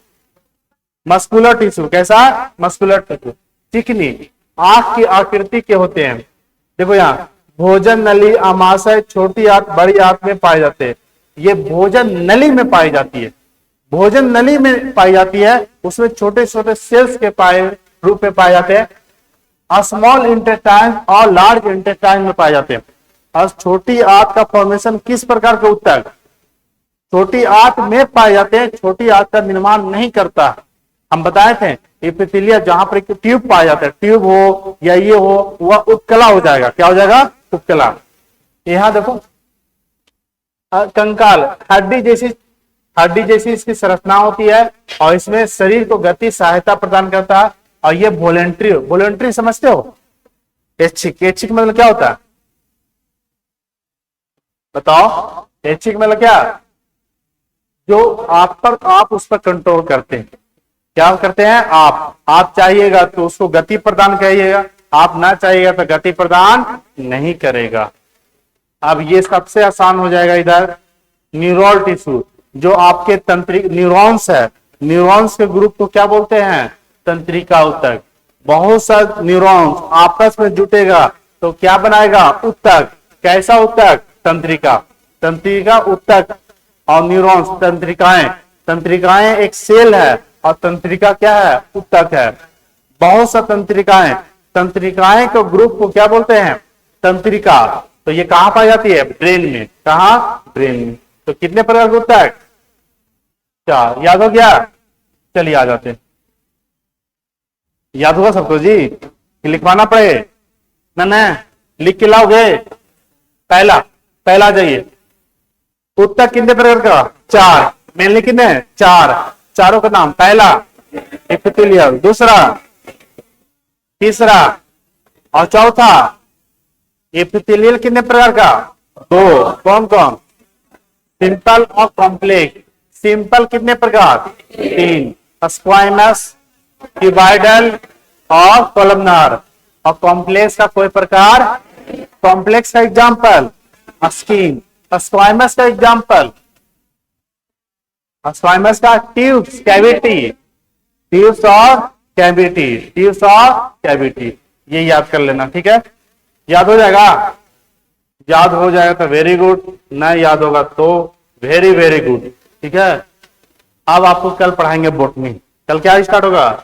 Muscular tissue. कैसा? Muscular tissue. चिकनी आंख की आकृति के होते हैं। देखो यहाँ भोजन नली, आमाशय, छोटी आंत, बड़ी आंत में पाए जाते हैं। ये भोजन नली में पाई जाती है, भोजन नली में पाई जाती है। उसमें छोटे छोटे सेल्स के रूप में पाए जाते हैं। स्मॉल इंटेस्टाइन और लार्ज इंटेस्टाइन में पाए जाते हैं। और छोटी आंत का फॉर्मेशन किस प्रकार का होता है? छोटी आंत में पाए जाते हैं, छोटी आंत का निर्माण नहीं करता। हम बताए थे एपिथेलिया जहां पर ट्यूब पाया जाता है, ट्यूब हो या ये हो, वह उपकला हो जाएगा। क्या हो जाएगा? उपकला। यहां देखो कंकाल, हड्डी जैसी इसकी संरचना होती है और इसमें शरीर को गति सहायता प्रदान करता है। और ये वॉलेंट्री समझते हो? ऐच्छिक मतलब क्या होता है? बताओ। ऐच्छिक मतलब क्या? जो आप उस पर कंट्रोल करते हैं। क्या करते हैं? आप चाहिएगा तो उसको गति प्रदान करिएगा, आप ना चाहिएगा तो गति प्रदान नहीं करेगा। अब ये सबसे आसान हो जाएगा इधर न्यूरल टिश्यू, जो आपके तंत्रिक न्यूरॉन्स है, न्यूरॉन्स के ग्रुप को क्या बोलते हैं? तंत्रिका ऊतक। बहुत सा न्यूरॉन्स आपस में जुटेगा तो क्या बनाएगा? ऊतक। कैसा ऊतक? तंत्रिका। तंत्रिका ऊतक और न्यूरॉन्स तंत्रिकाएं एक सेल है और तंत्रिका क्या है? ऊतक है। बहुत सा तंत्रिकाएं के ग्रुप को क्या बोलते हैं? तंत्रिका। तो ये कहां पाई जाती है? ब्रेन में। कहां? ब्रेन में। तो कितने प्रकार के ऊतक? 4। याद हो गया? चलिए आ जाते हैं। याद होगा सबको जी? लिखवाना पड़े ना? लिख के लाओगे? पहला जाइए। ऊतक कितने प्रकार का? 4। मेनली कितने? 4। चारों का नाम। पहला एपिथेलियल, दूसरा, तीसरा और चौथा। एपिथेलियल कितने प्रकार का? 2। कौन कौन? सिंपल और कॉम्प्लेक्स। सिंपल कितने प्रकार? 3। स्क्वाइमस, क्यूबॉइडल और कॉलमनार। और कॉम्प्लेक्स का कोई प्रकार? कॉम्प्लेक्स का एग्जांपल स्किन। स्क्वाइमस का एग्जांपल? स्क्वाइमस का ट्यूब्स, कैविटी। ट्यूब्स और कैविटी। ये याद कर लेना। ठीक है? याद हो जाएगा? याद हो जाएगा तो वेरी गुड, ना याद होगा तो वेरी वेरी गुड। ठीक है? अब आपको कल पढ़ाएंगे बॉटनी। कल क्या स्टार्ट होगा?